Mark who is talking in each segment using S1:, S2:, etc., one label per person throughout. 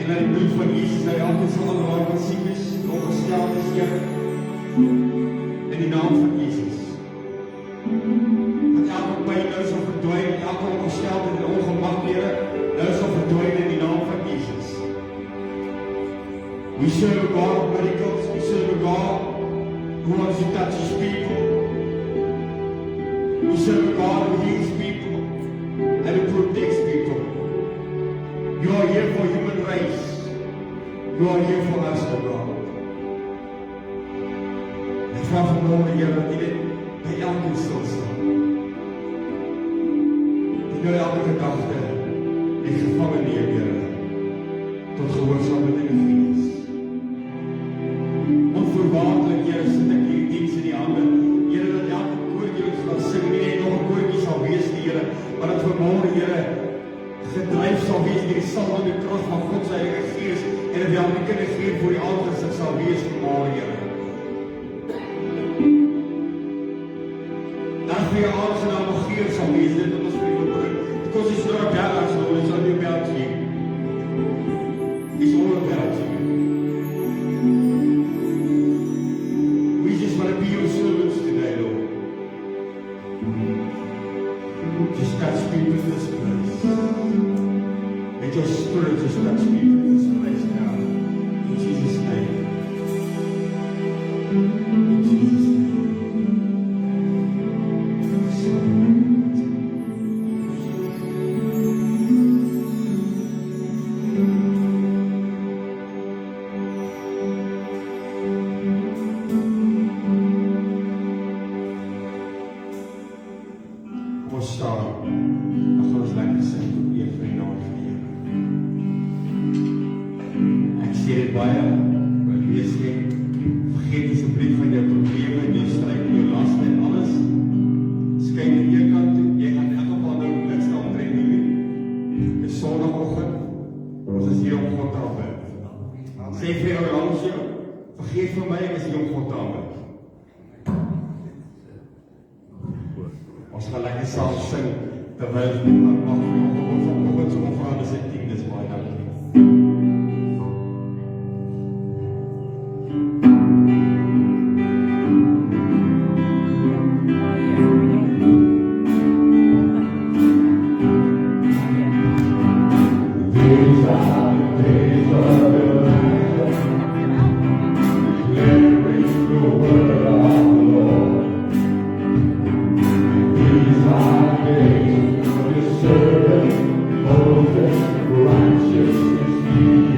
S1: En dat die bloed van Jesus nou elke sal aanraak wat siek is, ongestel is, Here. In die naam van Jesus. Dat elke pyn nou sal verdwyn, elke ongesteldheid en ongemak, Here, nou sal verdwyn in die naam van Jesus. We serve a God of miracles. We serve a God who wants to touch His people. We serve a God who heals people and who protects people. You are here for human race. You are here for us, O God. Ek vra vanmorgen, Here, dat U dit by elkeen stil staan. Dat U elke gedagte en gevangen neem, Here, tot gehoorsaamheid in die gees. Onvoorwaardelik, Here, sit ek hierdie diens in die hande. Here, dat elke koortjie ons gaan sing, nie net nog 'n koortjie sal wees, die Here, maar dat vanmorgen, Here, gedryf sal wees deur die salwing en die krag van God se Heilige Gees en dat die kinderlike Gees voor die altaar sal wees vanmorgen, Here. Dat vir jou aangename geur sal wees, dit wat ons vir jou bring. Because it's not about us, Lord, it's only about you. It's all about you. We just want to be your servants today, Lord. Just touch me with this place. Let your spirit just touch me with this place now. In Jesus' name. In Jesus' name. Ons gaan lekker saam sing terwyl niemand mag vanoggend so onveranderd sy 10 dis baie dankie.
S2: Servant, Moses, righteousness.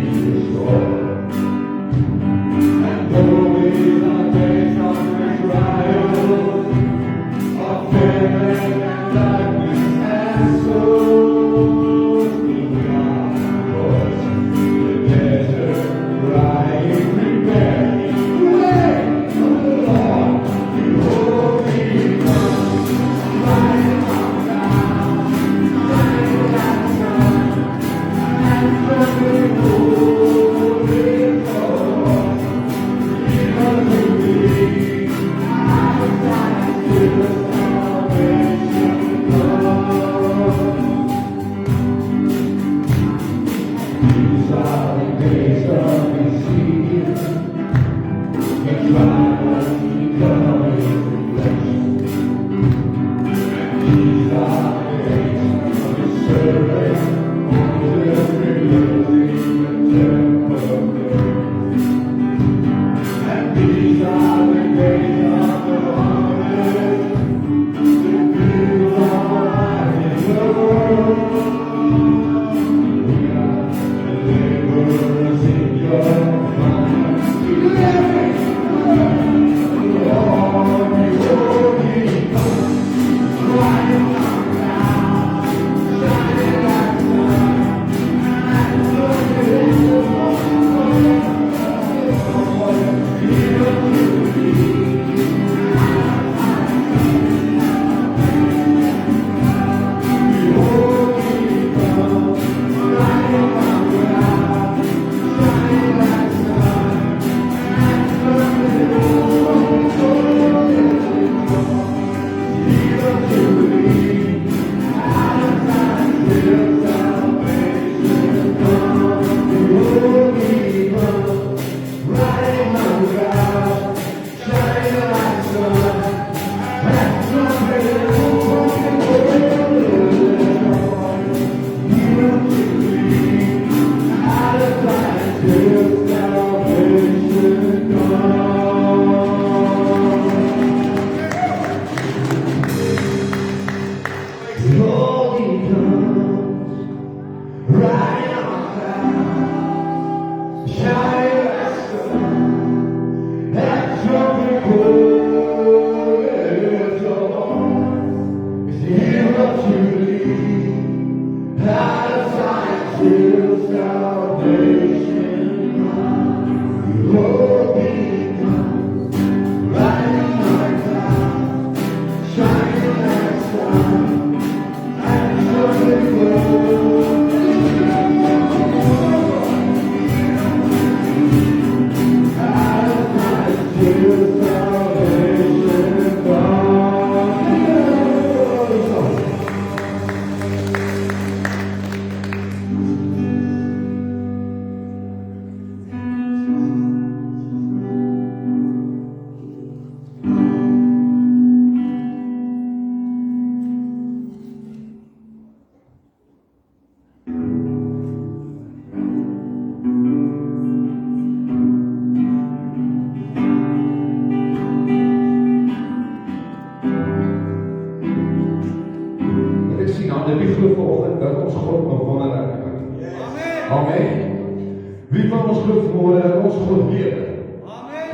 S2: glo vanmorgen dat ons God lewe.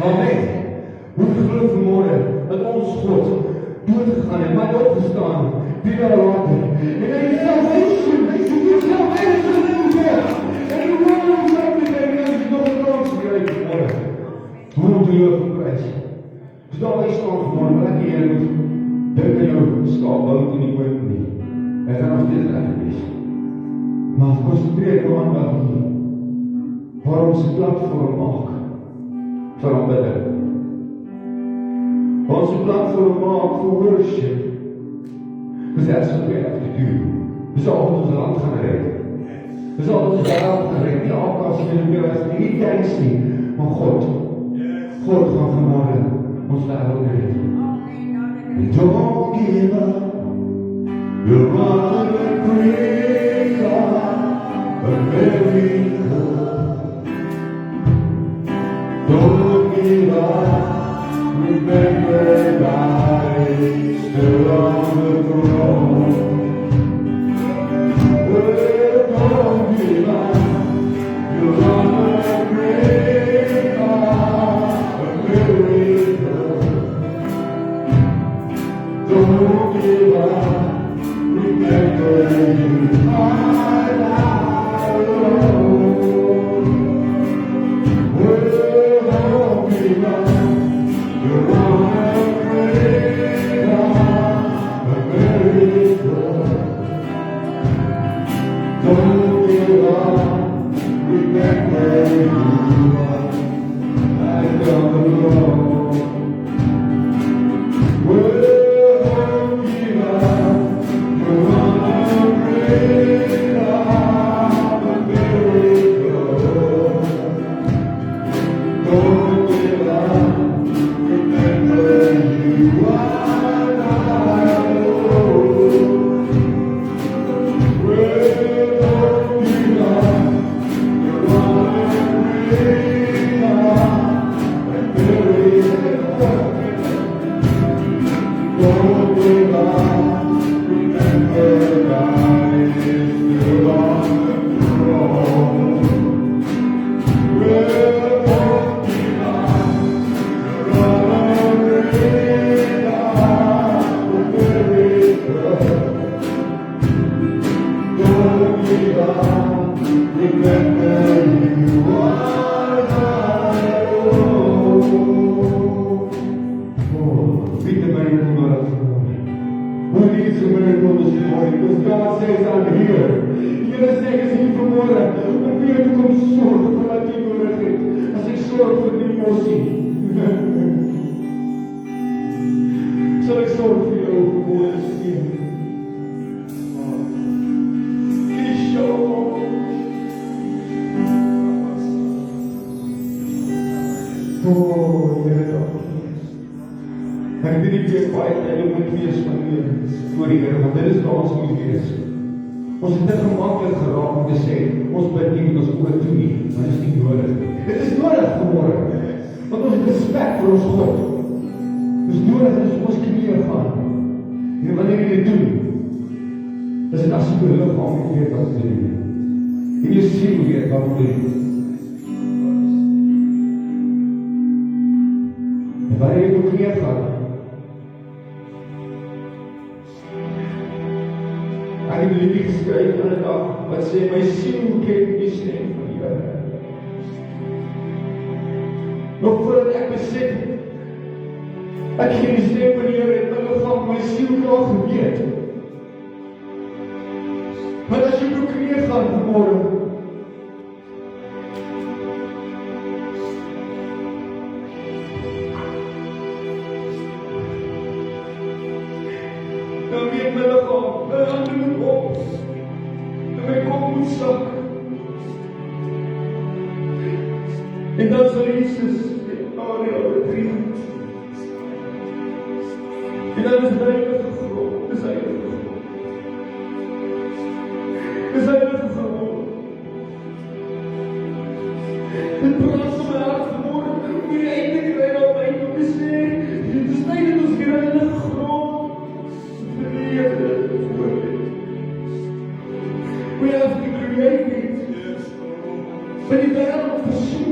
S2: Amen. Hoe glo vanmorgen dat ons God doodgegaan en maar opgestaan, die daar later. En hy is salvation, hy is die salvation in God. En die woord ons ook met hy, en is nog een kans gereid vanmorgen. Hoe moet jy ook verprijs? Dus daar wij staan vanmorgen, maar ek hier moet dink aan jou skaapbout in die wind nie. Hy gaan nog steeds reg wees. Maar concentreer jou aandag nie. Waar ons 'n platform maak vir aanbidding. Waar ons 'n platform maak vir worship. Because that's what we have to do. Dis al wat ons land gaan red. Dis al wat ons wêreld gaan red. Nie alkas nie, nie thanks nie, maar God. God gaan vanmôre ons wêreld red. Don't give up. You're on the brink of a miracle. Don't give up. Remember God is still on the throne. Well, don't give up. You're on the brink of a miracle. Don't give up. Remember you are not alone. Well, don't give up. You're on a brink of a miracle. Don't give up. Remember you are not alone. Well, don't give up. You're on a brink of a miracle. Don't give up. Remember you are not alone. Well, don't give up. You're on a brink of a miracle. Don't give up. Remember God is still on the throne. Well, don't give up. You're on a brink of a miracle. Don't give up. Remember you are not alone. Oh, beat the miracle out of the morning. Who needs a miracle this morning? Because God says I'm here. Here sê ek is hier vanmôre om weer te kom sorg vir wat jy nodig het. As ek sorg vir die emosie, sal ek sorg vir jou vanmôre sien. Oh, Here dankie. Ek weet nie weer baie tyd moet wees van hier voor die Here, want dit is waar ons moet wees. Ons het dit gemaklik geraak om te sê, ons bid nie met ons oë toe nie, maar dit is nie nodig. Dit is nodig vanmôre, want ons het respek vir ons God. Dit is nodig dat ons knieë gaan. En wanneer jy dit doen, is dit as jy jou liggaam nie weet wat te doen. En jy siel weet wat te doen. En wanneer jy jou knieë gaan, ek het 'n liedjie geskryf aan 'n dag wat sê my siel ken die stem van die Here. Nog voordat ek besef ek ken die stem van die Here, het my liggaam, my siel graag geweet. Maar as jy op jou knieë gaan vanmôre, dan weet my liggaam, my hande moet op, en my kop moet sak. En dan sal Jesus area retreat. En dan is heilige grond, dis heilige grond. Dis heilige grond. Dit praat so my hart vanmôre, om hier uit te kry op my, om te sê, dit is tyd dat ons hier heilige grond we have to create it. But die wêreld versoek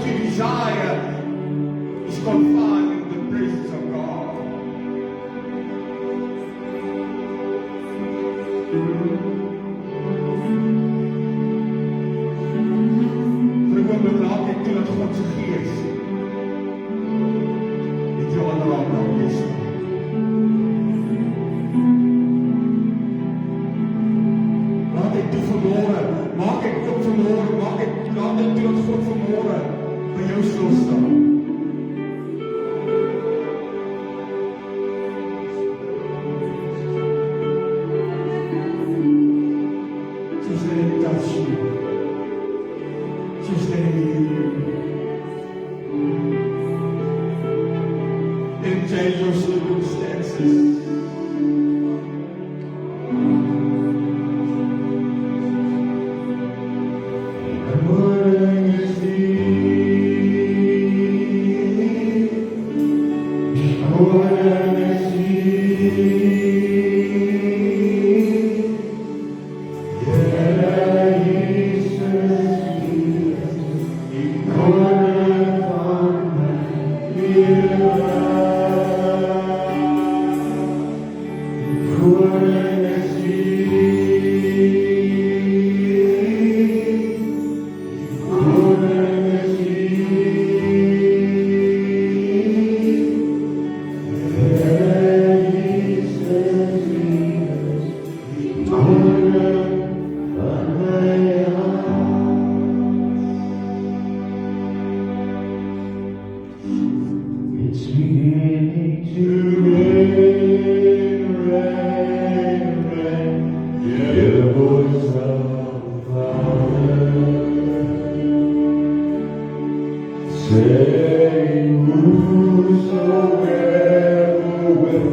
S1: what you desire is confined in the presence of God. Vir 'n oomblik laat ek toe dat God se Gees met jou aanraak na Jesus. Laat ek toe vanmôre, maak ek oop vanmôre, laat ek toe dat God vanmôre by jou stil staan. Just let him touch you. Just let him heal you. And change your circumstances.
S2: It's beginning to rain, rain, rain. Hear the voice of the Father saying, whosoever will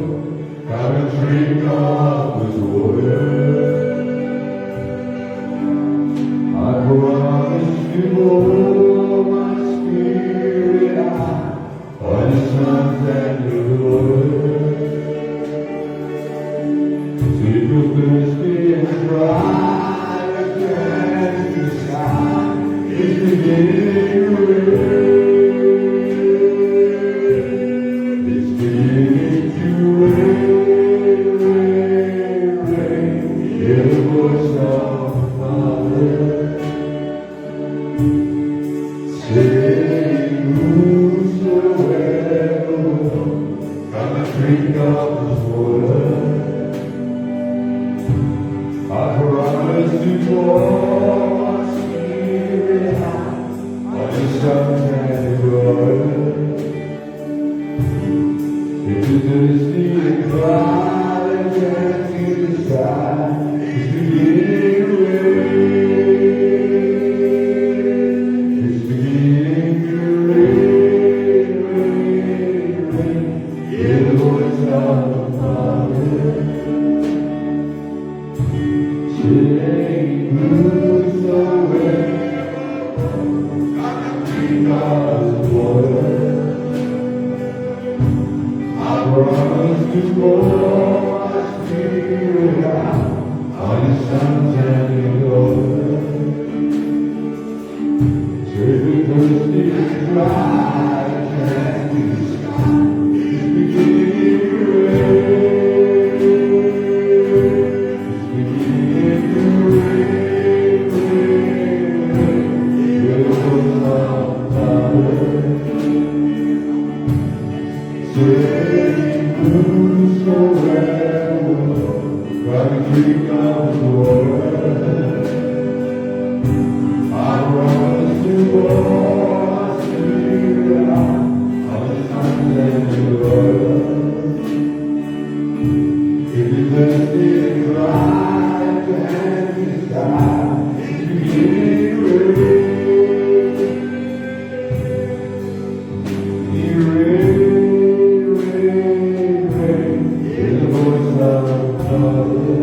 S2: come and drink of His water. I promise to pour my spirit out on the sons and daughters. So if you're thirsty and dry against the sky, it's beginning to rain. It's beginning to rain, rain, rain. Hear the voice of the Father saying, whosoever will come and drink of His water. I promise to pour my spirit out on the sons and daughters. If you're thirsty and cry again to the sky, it's beginning to rain. It's beginning to rain, rain, rain. Hear the voice of the Father saying, whosoever come and drink of His water. I promise to pour my spirit out on His sons and daughters. So if you're thirsty and dry and the sky is beginning to rain. It's beginning to rain, rain, rain. Hear the voice of the Father saying, whosoever will come and drink of His water. I promise to pour my spirit out on the sons and daughters. If you're thirsty and dry to hand the sky, it's beginning to rain. Rain, rain, rain. Hear the voice of the Father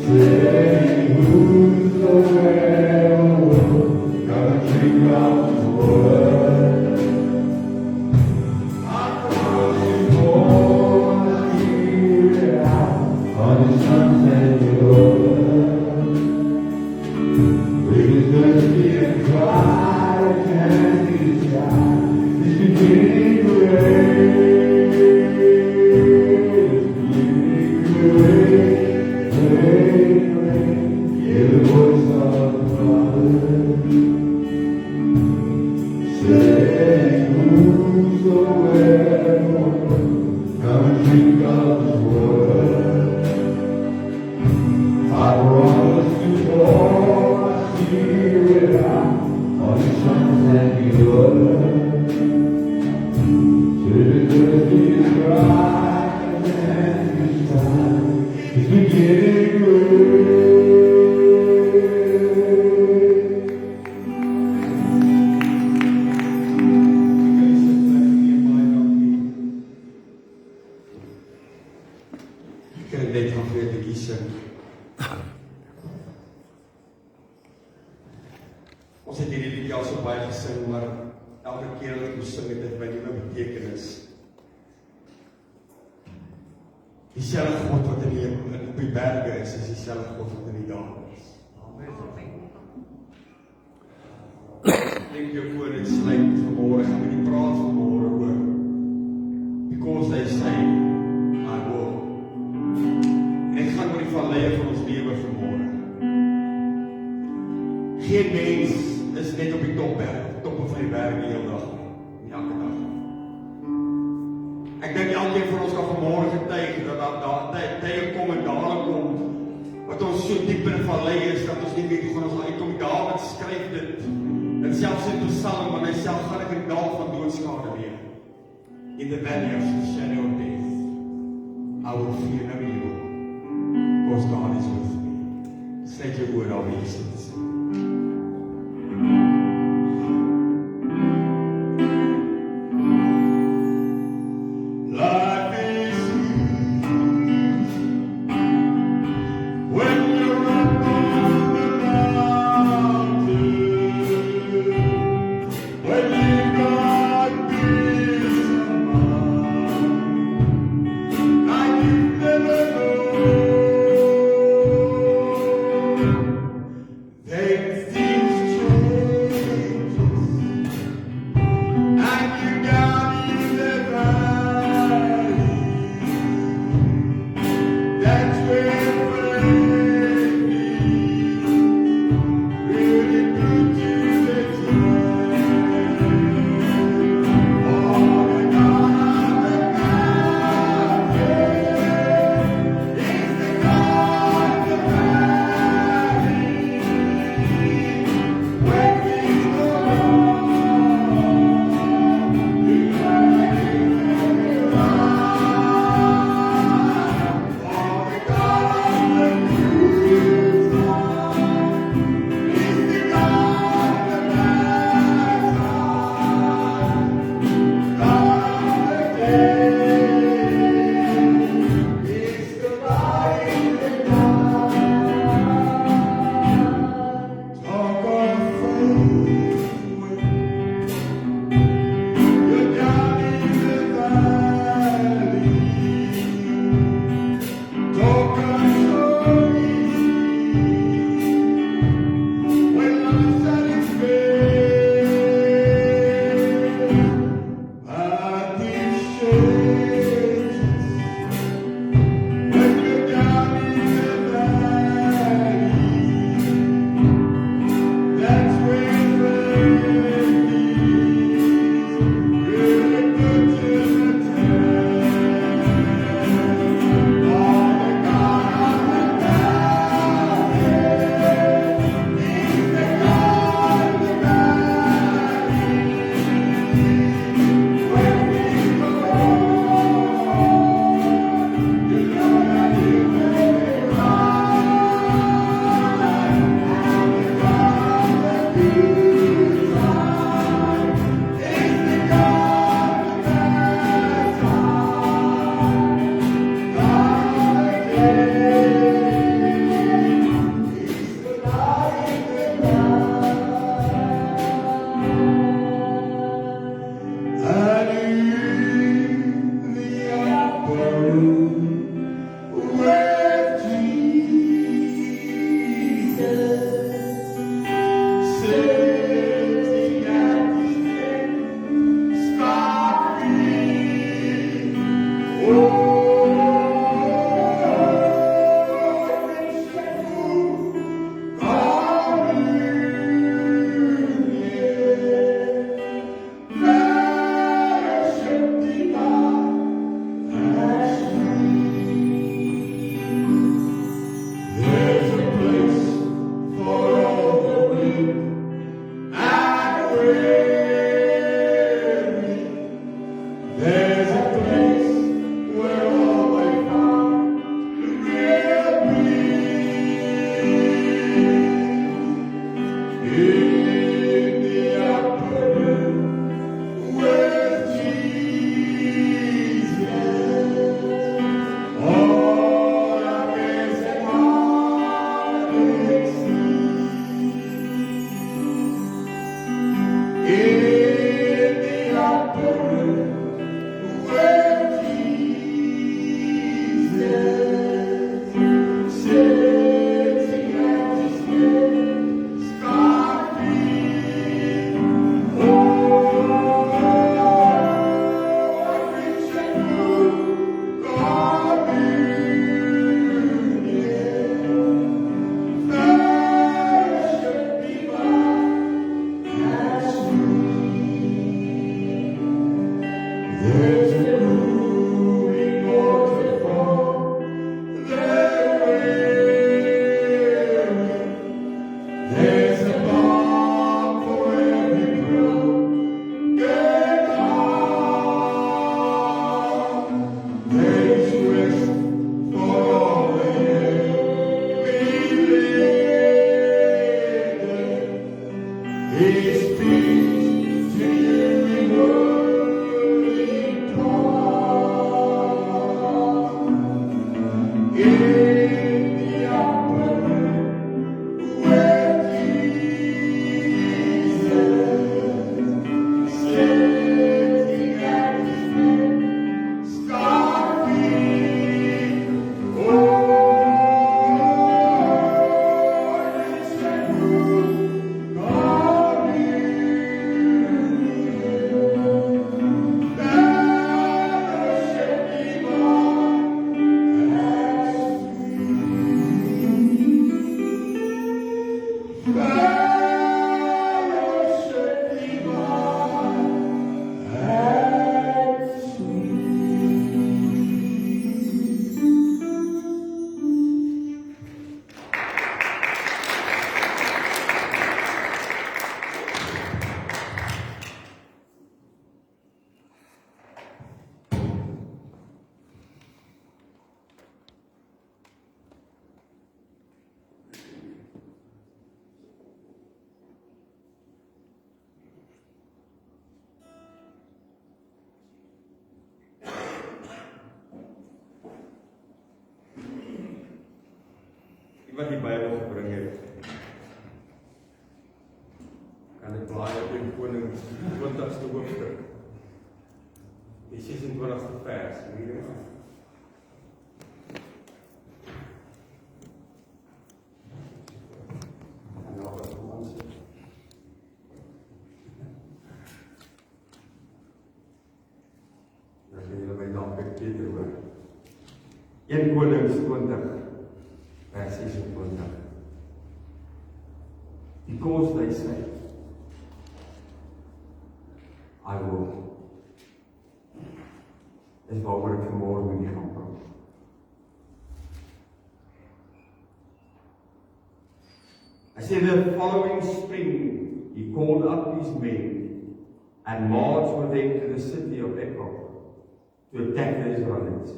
S2: saying, whosoever will come and drink of His water. I promise to pour my spirit out on His sons and daughters. If you're thirsty and dry
S1: liedjie sing. Ons het hierdie liedjie al so baie gesing, maar elke keer dat ons sing het dit by nuwe betekenis. Dieselfde God wat op die berge is dieselfde God wat in die dal is. Amen. Ek dink jou voor dit sluit vanmôre, gaan met die praat vanmôre oor because they say I will. En ek gaan oor die valleie van ons lewe vanmôre. Geen mens is net op die toppe van die berg die hele dag, nie elke dag. Ek dink elkeen van ons kan vanmôre getuig dat daar tye kom en dale kom, wat ons so diep in 'n vallei is, dat ons nie weet hoe gaan ons uitkom. Dawid skryf dit, en selfs in Psalm, want hy self gaan ek in die dal van doodskade leef. In the valley of the shadow of death, I will fear no evil, because God is with me. Sluit jou oor al die sit.
S2: There
S1: wat die Bybel gebring het. Kan ek blaai op in Konings 20ste hoofstuk. Die 26ste vers. Hierdie maar. In Konings 20, vers 26. Because they say, I will. Dis waaroor ek vanmôre met julle gaan praat. I said the following spring, he called up his men and marched with them to the city of Ekron to attack the Israelites.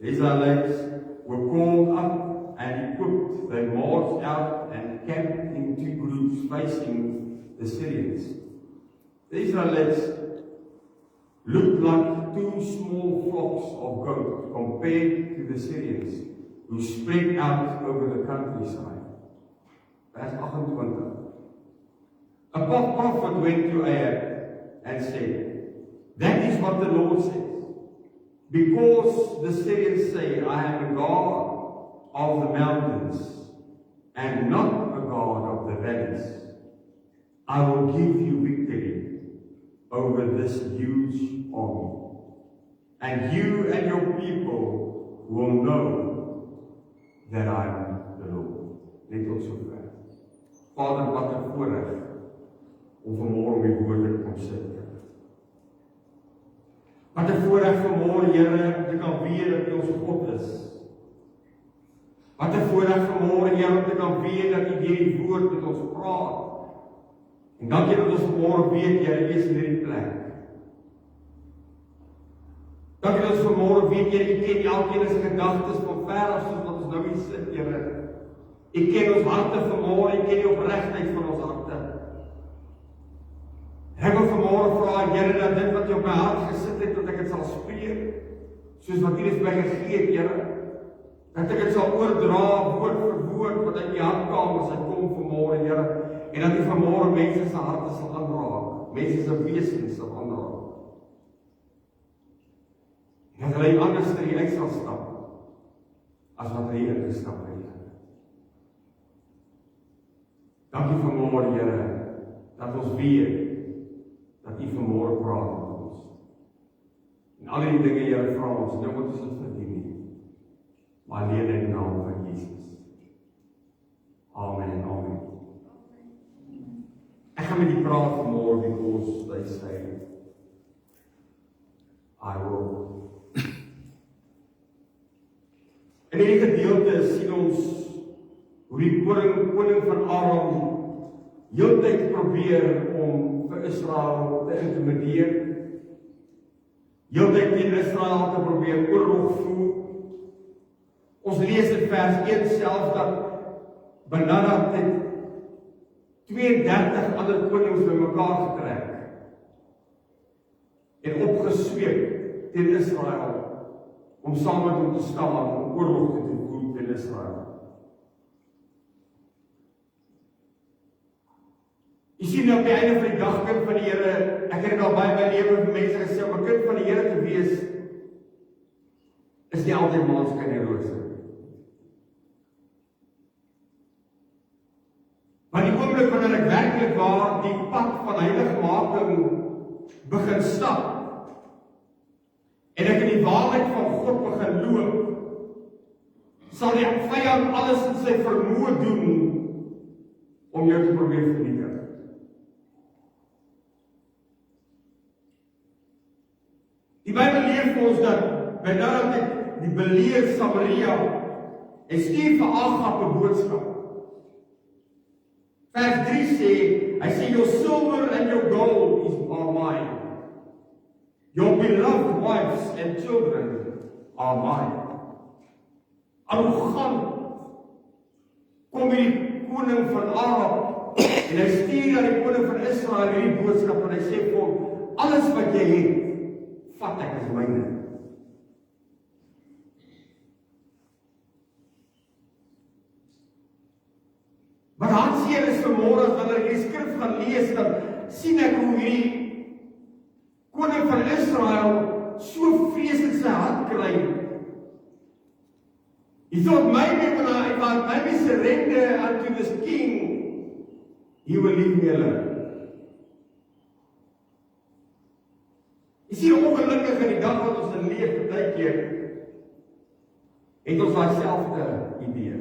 S1: The Israelites were called up and equipped. They marched out and camped in two groups facing the Syrians. The Israelites looked like two small flocks of goats compared to the Syrians who spread out over the countryside. Vers 28. A prophet went to Ahab and said, that is what the Lord says. Because the Syrians say, I am a God of the mountains and not a God of the valleys, I will give you victory over this huge army. And you and your people will know that I am the Lord. Net tot sover. Vader, wat 'n voorreg om vanmôre op die woord te kom sit. Wat 'n voorreg vanmôre, Here, om te kan weet dat U ons God is. Wat 'n voorreg vanmôre, Here, om te kan weet dat U deur die woord met ons praat. En dankie dat ons vanmôre weet, Here, U is in hierdie plek. Dankie dat ons vanmôre weet, Here, U ken elkeen se gedagtes van ver af soos wat ons nou hier sit, Here. U ken ons harte vanmôre, U ken die opregtheid van ons harte. Ek wil vanmôre vra, Here, dat dit wat U op my hart gesit het, dat ek dit sal spreek, soos wat U dit vir my gegee het, Here. Dat ek dit sal oordra, woord vir woord, wat uit U hartkamer sal kom vanmôre, Here. En dat U vanmôre mense se harte sal aanraak, mense se wesens sal aanraak. En dat hulle anders in uit sal stap, as wat hulle ingestap het. Dankie vanmôre, Here, dat ons weet dat U vanmôre praat met ons. En al die dinge, Here, vra ons, nou moet ons dit verdien nie, maar alleen in die naam van Jesus. Amen en amen. Ek gaan met die praat vanmôre, because they say, I will. In hierdie gedeelte sien ons hoe die koning van Aram heeltyd probeer om vir Israel te intimideer. Heeltyd teen Israel te probeer oorlog voer. Ons lees in vers 1 self dat Benadad het 32 ander konings bymekaar getrek en opgesweep teen Israel om saam met hom te staan om oorlog te voer teen Israel. Jy sien op die einde van die dag, kind van die Here, ek het al baie my lewe vir mense gesê, om 'n kind van die Here te wees, is nie altyd maanskyn en rose. Maar die oomblik wanneer ek werklik waar die pad van heiligmaking begin stap, en ek in die waarheid van God begin loop, sal die vyand alles in sy vermoë doen om jou te probeer vernietig. Die Bybel leer vir ons dat Benadad het die beleer Samaria en stuur vir Agab 'n boodskap. Vers 3 sê, hy sê, your silver and your gold are mine. Your beloved wives and children are mine. Arrogant kom die koning van Aram en hy stuur aan die koning van Israel hierdie boodskap en hy sê vir hom, alles wat jy het, vat ek as myne. Hartseer is vanmôre as wanneer ek die skrif gaan lees, dan sien ek hoe hierdie koning van Israel so vreeslik sy hart kry. He thought maybe when I maybe surrender unto this king, he will leave me alone. Is hier ongelukkig in die dag wat ons in leef, partykeer het ons daai selfde idee.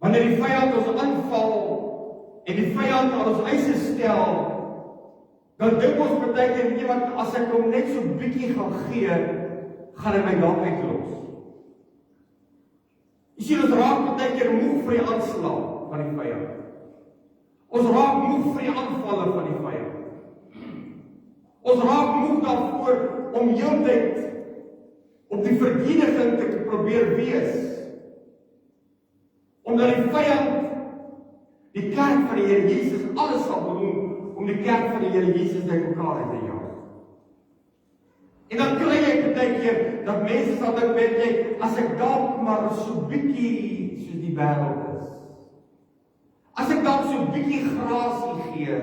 S1: Wanneer die vyand ons aanval en die vyand aan ons eise stel, dan dink ons partykeer, weet jy wat, as ek hom net so bietjie gaan gee, gaan hy my dalk uitlos. Jy sien, ons raak partykeer moeg vir die aanslag van die vyand. Ons raak moeg vir die aanvalle van die vyand. Ons raak moeg daarvoor om heeltyd op die verdediging te probeer wees. Omdat die vyand die kerk van die Here Jesus alles sal doen om die kerk van die Here Jesus uit mekaar te jaag. En dan kry jy partykeer dat mense sal dink, weet jy, as ek dalk maar so bietjie soos die wêreld is. As ek dalk so bietjie grasie gee,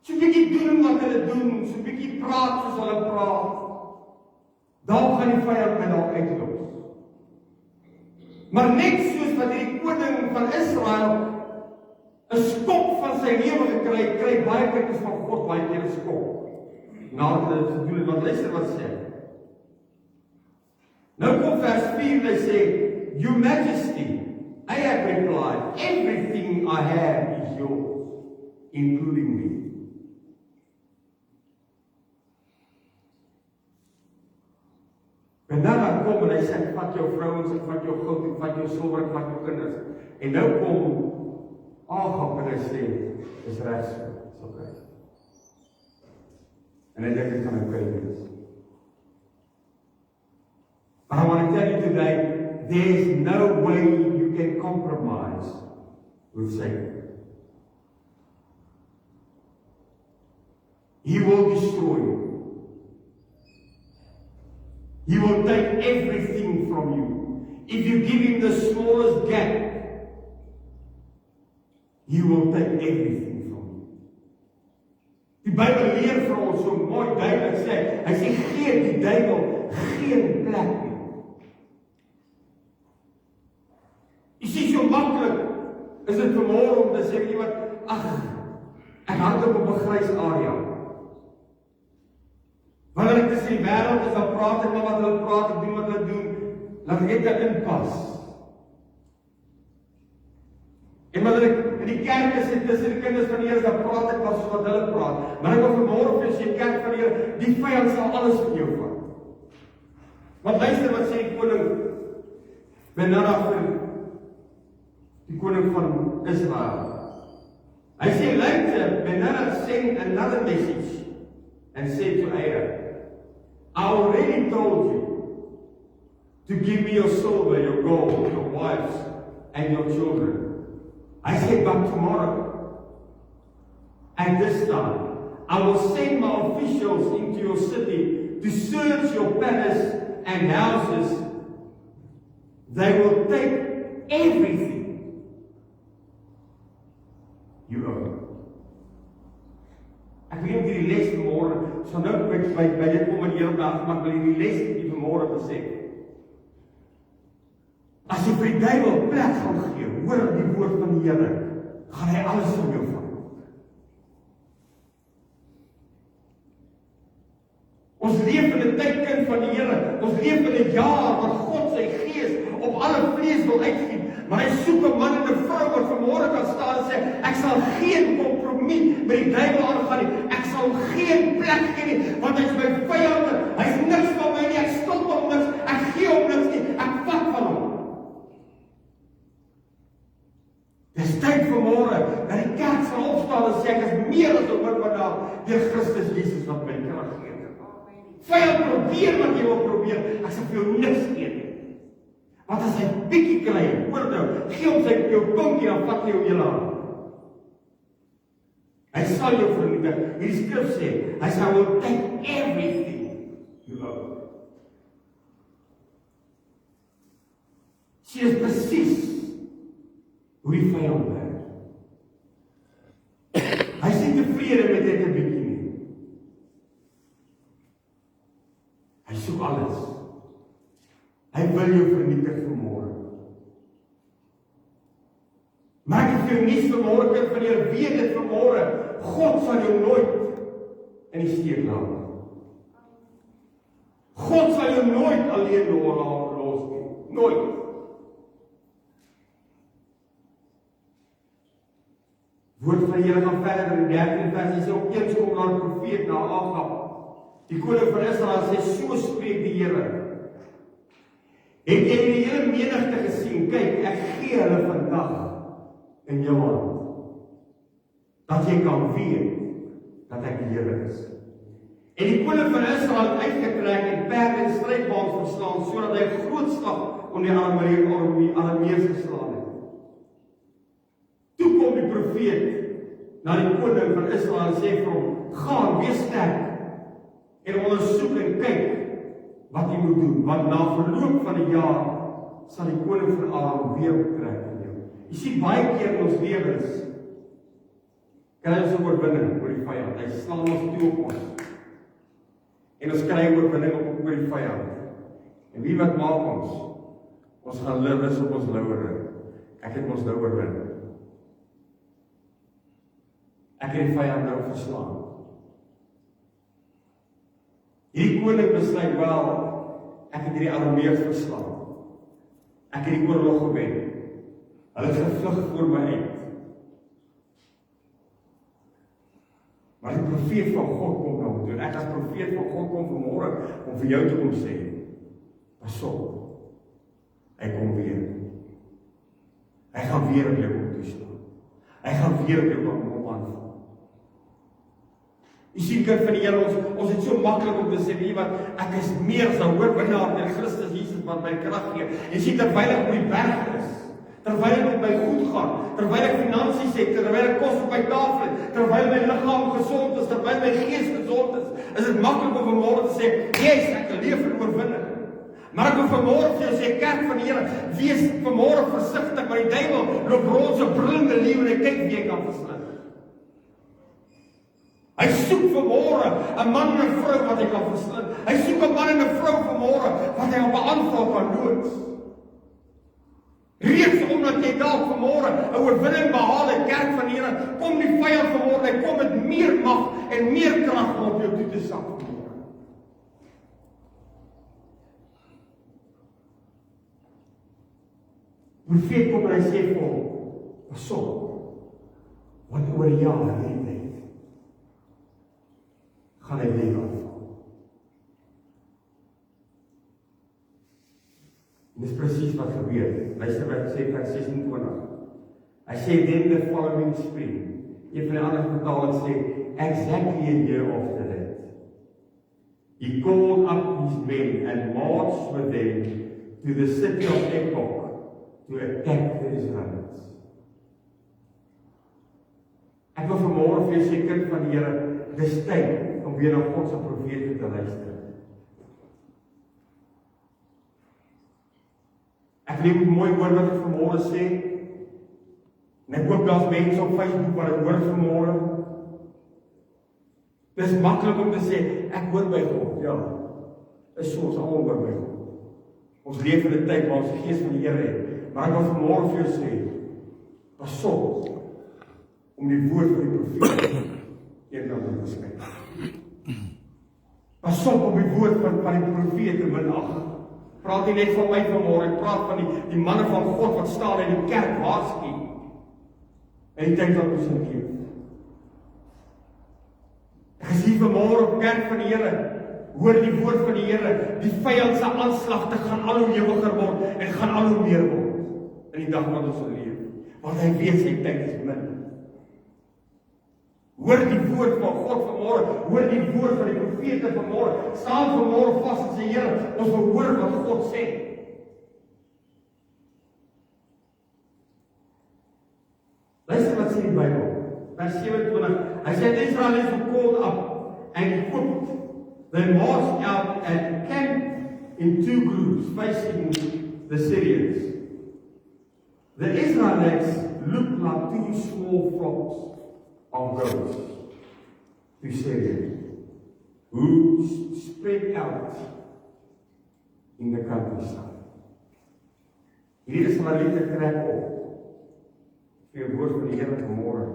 S1: so bietjie doen wat hulle doen, so bietjie praat soos hulle praat, dan gaan die vyand my dalk uitlos. Maar net soos wat die koning van Israel 'n skok van sy lewe gekry, kry baie kinders van God baie keer 'n skok. Nadat hulle dit doen, want luister wat sê. Nou kom vers 4, hy sê, Your Majesty, Ahab replied, everything I have is yours, including me. En dan kom en hy sê, ek vat jou vrouens, ek vat jou goud, ek vat jou silwer, ek vat jou kinders. En nou kom Ahab en hy sê, is reg so, is okay. En hy dink, ek kan okay wees. But I want to tell you today, there is no way you can compromise with Satan. He will destroy you. He will take everything from you. If you give him the smallest gap, he will take everything from you. Die Bybel leer vir ons so mooi duidelik sê, hy sê, gee die duiwel geen plek nie. Jy sê so maklik, is dit vanmôre om te sê, jy wat, ag, ek hardloop op 'n grys area. Wanneer ek tussen die wêreld is, dan praat ek maar wat hulle praat, ek doen wat hulle doen, laat ek net inpas. En wanneer ek in die kerk is en tussen die kinders van die Here, dan praat ek maar so wat hulle praat. Maar ek wil vanmôre vir julle sê, kerk van die Here, die vyand sal alles van jou vat. Want luister wat sê die koning Benadad, die koning van Israel. Hy sê, later, Benadad sent another message and said to Ahab, I already told you to give me your silver, your gold, your wives, and your children. I said, but tomorrow, at this time, I will send my officials into your city to search your palace and houses. They will take everything you own. Ek weet nie die les vanmôre, so nou by dit kom in Here dag, maar wil die les die vanmôre besef. As jy vir die duiwel plek gaan gee, hoor die woord van die Here, gaan hy alles van jou vat. Ons leef in 'n tydkind van die Here, ons leef in 'n jaar waar God sy gees op alle vlees wil uitgiet, maar hy soek 'n man en 'n vrou wat vanmôre kan staan en sê, ek sal geen kompromie met die duiwel aangaan nie, ek sal geen plek gee nie, want hy is my vyand, hy is niks van my nie, ek stop hom niks, ek gee hom niks nie, ek vat van hom. Dis tyd vanmôre, dat die kerk sal opstaan en sê, ek is meer as oorwinnaar deur Christus Jesus wat my krag gee. Vyand probeer wat jy wil probeer, ek sal vir jou niks gee nie. Want as hy bietjie kry, hoor nou, gee hom sy jou pinkie, dan vat hy jou hele hand. Hy sal jou vernietig. Hierdie skrif sê, hy sal will take everything you own. Sy is presies hoe die vyand werk. Hy is nie tevrede met net 'n bietjie nie. Hy soek alles. Hy wil jou vernietig vanmôre. Maak ek jou nuus vanmôre, kind van die Here, weet dit vanmôre, God sal jou nooit in die steek laat. God sal jou nooit alleen los nie. Nooit. Woord van die Here gaan verder in 13 vers, hy sê op eens kom daar 'n profeet na Agab. Die koning van Israel sê, so spreek die Here. Het jy die hele menigte gesien? Kyk, ek gee hulle vandag in jou hand. Dat jy kan weet dat ek die Here is. En die koning van Israel het uitgetrek en perde en strydwaans verslaan, sodat hy 'n groot slag om die Arameërs geslaan het. Toe kom die profeet na die koning van Israel en sê vir hom, gaan, wees sterk en ondersoek en kyk wat jy moet doen, want na verloop van die jaar sal die koning van Aram weer optrek in jou. Jy sien baie keer in ons lewens kry ons 'n oorwinning oor die vyand. Hy slaan ons toe op ons. En ons kry oorwinning oor die vyand. En wie wat maak ons? Ons gaan lewens op ons lauwere. Ek het ons nou oorwin. Ek het die vyand nou verslaan. Hierdie koning besluit wel, ek het hierdie Arameërs verslaan. Ek het die oorlog gewen. Hulle het gevlug voor my uit. Maar die profeet van God kom nou toe. Ek as profeet van God kom vanmôre om vir jou te kom sê, pas op. Hy kom weer. Hy gaan weer op jou kom toeslaan. Hy gaan weer op jou kom aanval. Jy sien, kind van die Here, ons het so maklik om te sê, weet jy wat, ek is meer as 'n oorwinnaar in Christus Jesus wat my krag gee. Jy sien, terwyl ek op die berg is, terwyl dit met my goed gaan, terwyl ek finansies het, terwyl ek kos op my tafel het, terwyl my liggaam gesond is, terwyl my gees gesond is dit maklik om vanmôre te sê, yes, ek leef in oorwinning. Maar ek wil vanmôre vir jou sê, kerk van die Here, wees vanmôre versigtig, want die duiwel loop rond so brullende leeu en hy kyk wie hy kan verslind. Hy soek vanmôre 'n man en 'n vrou wat hy kan verslind. Hy soek 'n man en 'n vrou vanmôre wat hy op 'n aanval kan dood. Reeds omdat jy dalk vanmôre 'n oorwinning behaal het, kerk van die Here, kom die vyand vanmôre, hy kom met meer mag en meer krag om op jou toe te sak. Die profeet kom en hy sê vir hom, pas op, want oor 'n jaar net gaan hy weer aanval. En dis presies wat gebeur. Luister wat hy sê vers 26. Hy sê then the following spring. Een van die ander vertalings sê exactly a year after that. He called up his men and marched with them to the city of Ekok to attack the Israelites. Ek wil vanmôre vir jou sê, kind van die Here, dis tyd om weer na God se profete te luister. Ek wil mooi hoor wat ek vanmôre sê. En ek hoop daar's mense op Facebook wat dit hoor vanmôre. Dis maklik om te sê, ek hoor by God. Ja, is so, ons almal hoor by God. Ons leef in 'n tyd waar ons die Gees van die Here het. Maar ek wil vanmôre vir jou sê, pas op om die woord van die profeet eendag te bespreek. Pas op om die woord van die profeet te minag. Praat nie net van my vanmôre, ek praat van die manne van God wat staan in die kerk waarsku. En die tyd wat ons leef. Ek is hier vanmôre op kerk van die Here. Hoor die woord van die Here. Die vyand se aanslag te gaan al hoe hewiger word en gaan al hoe meer word in die dag wat ons leef. Want hy weet sy tyd is min. Hoor die woord van God vanmôre, hoor die woord van die profete vanmôre. Staan vanmôre vas en sê, Here, ons wil hoor wat God sê. Luister wat sê die Bybel. Vers 27. Hy sê Israelites were called up and equipped. They marched out and camped in two groups facing the Syrians.
S2: The Israelites looked like two small flocks of goats, to say, who spread out in the countryside. Hier is maar liefde trek op vir die woord van die Here vanmôre.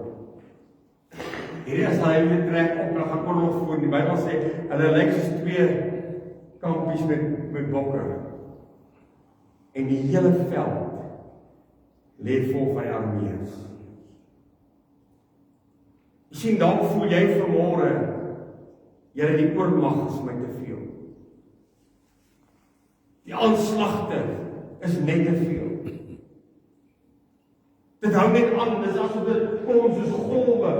S2: Hier is hy liefde trek op, en gaan kon nog voor, die Bybel sê, hulle lyk soos twee kampies met bokke. En die hele veld lê vol van die armees. Jy sien, dalk voel jy vanmôre, Here, die oormag is my te veel. Die aanslagte is net te veel. Dit hou net aan, dis asof dit kom soos golwe,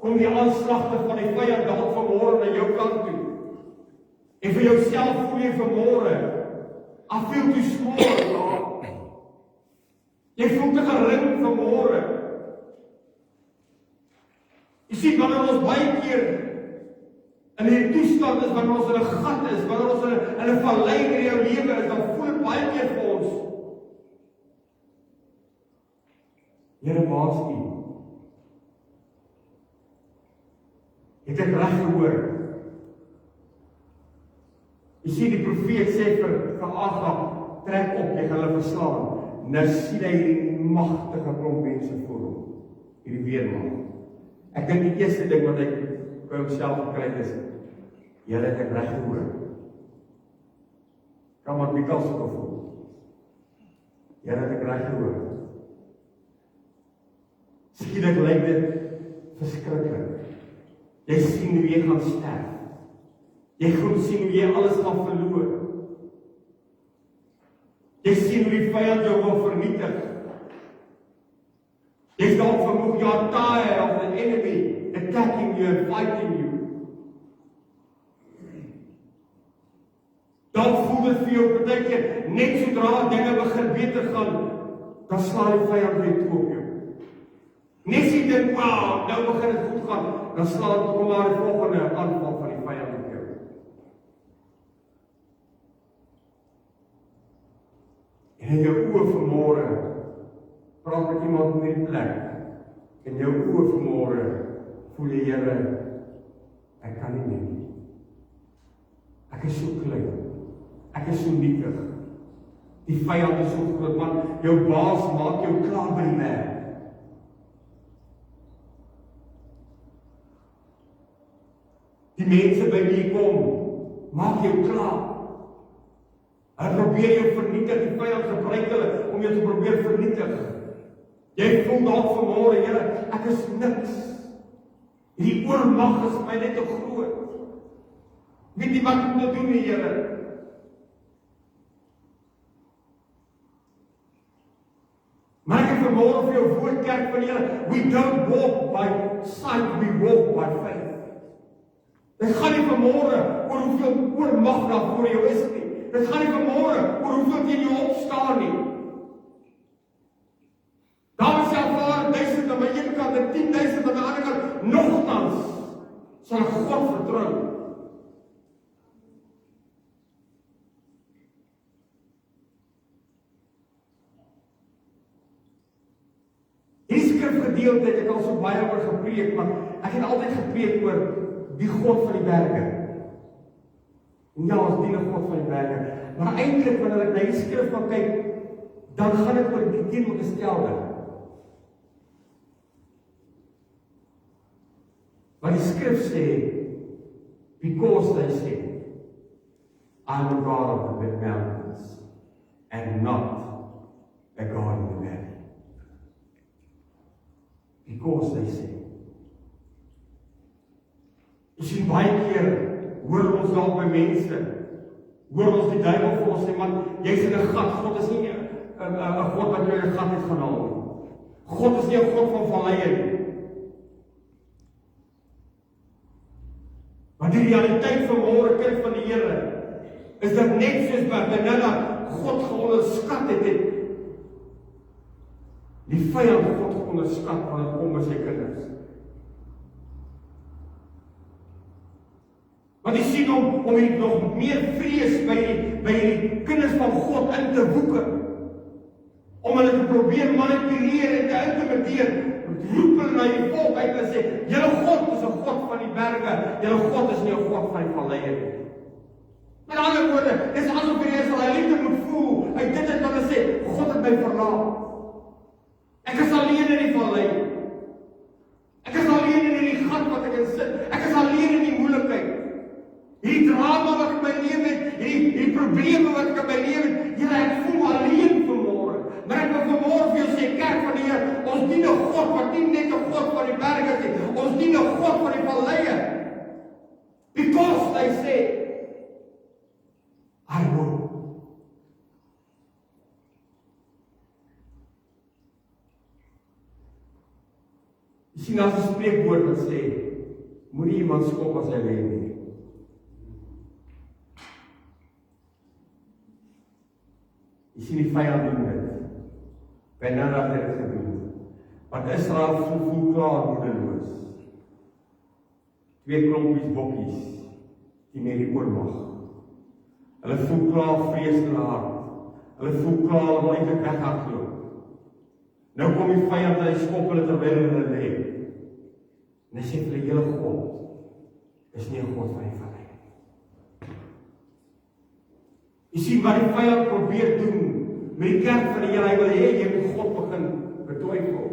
S2: kom die aanslagte van die vyand dalk vanmôre na jou kant toe. En vir jouself voel jy vanmôre, I feel too small, Lord. Jy voel te gering vanmôre. Jy sien, wanneer ons baie keer in die toestand is, wanneer ons in 'n gat is, wanneer ons in 'n vallei in jou lewe is, dan voel dit baie keer vir ons. Here, waar is U? Het ek reg gehoor? Jy sien, die profeet sê vir Agab, trek op, jy gaan hulle verslaan. Nou sien hy die magtige klomp mense voor hom, hierdie weerman. Ek dink die eerste ding wat hy by homself gekry is, Here, het ek reg gehoor? Kan maar Mikael se gevoel. Here, het ek reg gehoor? Skielik lyk dit verskriklik. Jy sien hoe jy gaan sterf. Jy gaan sien hoe jy alles gaan verloor. Jy sien hoe die vyand jou wil vernietig. Jy's dalk vermoed, you're tired of the enemy attacking you and fighting you. Dan voel dit vir jou partykeer, net sodra dinge begin beter gaan, dan slaan die vyand weer toe op jou. Net as jy dink, wow, nou begin dit goed gaan, dan slaan kom maar die volgende aanval van die vyand op jou. En in jou oë vanmôre, praat met iemand in die plek, in jou oë vanmôre, voel jy, Here, ek kan nie meer nie. Ek is so klein. Ek is so nietig. Die vyand is so groot, want jou baas maak jou klaar by die werk. Die mense by wie jy kom, maak jou klaar. Hulle probeer jou vernietig, die vyand gebruik hulle om jou te probeer vernietig. Jy voel dalk vanmôre, Here, ek is niks. Hierdie oormag is my net te groot. Weet jy wat ek moet doen, Here? Maar ek het vanmôre vir jou voorkerk van die Here, we don't walk by sight, we walk by faith. Dit gaan nie vanmôre oor hoeveel oormag daar voor jou is nie. Dit gaan nie vanmôre oor hoeveel teen jou opstaan nie. Daar is selfs 1000 aan my een kant en 10,000 aan die ander kant. Nogtans sal ek God vertrou. Gedeelte het ek al so baie oor gepreek, maar ek het altyd gepreek oor die God van die berge. En ja, ons dien die God van die berge. Maar eintlik wanneer ek na die skrif gaan kyk, dan gaan dit oor die teenoorgestelde. Want die skrif sê, because they say, I'm a God of the mountains, and not a God in the valley. Because they say. Jy sien baie keer, hoor ons dalk by mense, hoor ons die duiwel vir ons sê, man, jy's in 'n gat, God is nie 'n God wat jou in 'n gat het gaan haal nie. God is nie 'n God van valleie nie. Maar die realiteit van môre, kind van die Here, is dat net soos wat Benilla God geonderskat het, die vyand God onderskat van het kom by sy kinders. Want jy sien om hier nog meer vrees by die kinders van God in te woeke.
S1: om hulle te probeer manipuleer en te intimideer, roep hulle na die volk uit en sê, julle God is 'n God van die berge, julle God is nie 'n God van die valleie nie. Met ander woorde, dis asof die Israeliete moet voel, uit dit het hulle sê, God het my verlaat. Ek is alleen in die vallei. Ek is alleen in die gat wat ek in sit. Ek is alleen in die moeilikheid. Hierdie drama wat ek in my lewe het, hierdie probleme wat ek in my lewe het, Here, ek voel alleen vanmôre. Maar ek wil vanmôre vir jou sê, kerk van die Here, ons dien 'n God wat nie net 'n God van die berge is nie, ons dien 'n God van die valleie. Because hy sê, I know. Jy sien, as 'n spreekwoord wat sê, moenie iemand skop as hy lê nie. Jy sien die vyand doen dit. Benadar het dit gedoen. Want Israel voel klaar moedeloos. 2 klompies bokkies die net die oormag. Hulle voel klaar vrees in hulle hart. Hulle voel klaar hulle wil eintlik weghardloop. Nou kom die vyand en hy skop hulle terwyl hulle lê. En hy sê vir die hele God is nie 'n God van die vallei nie. Jy sien wat die vyand probeer doen met die kerk van die Here, hy wil hê jy moet God begin betwyfel.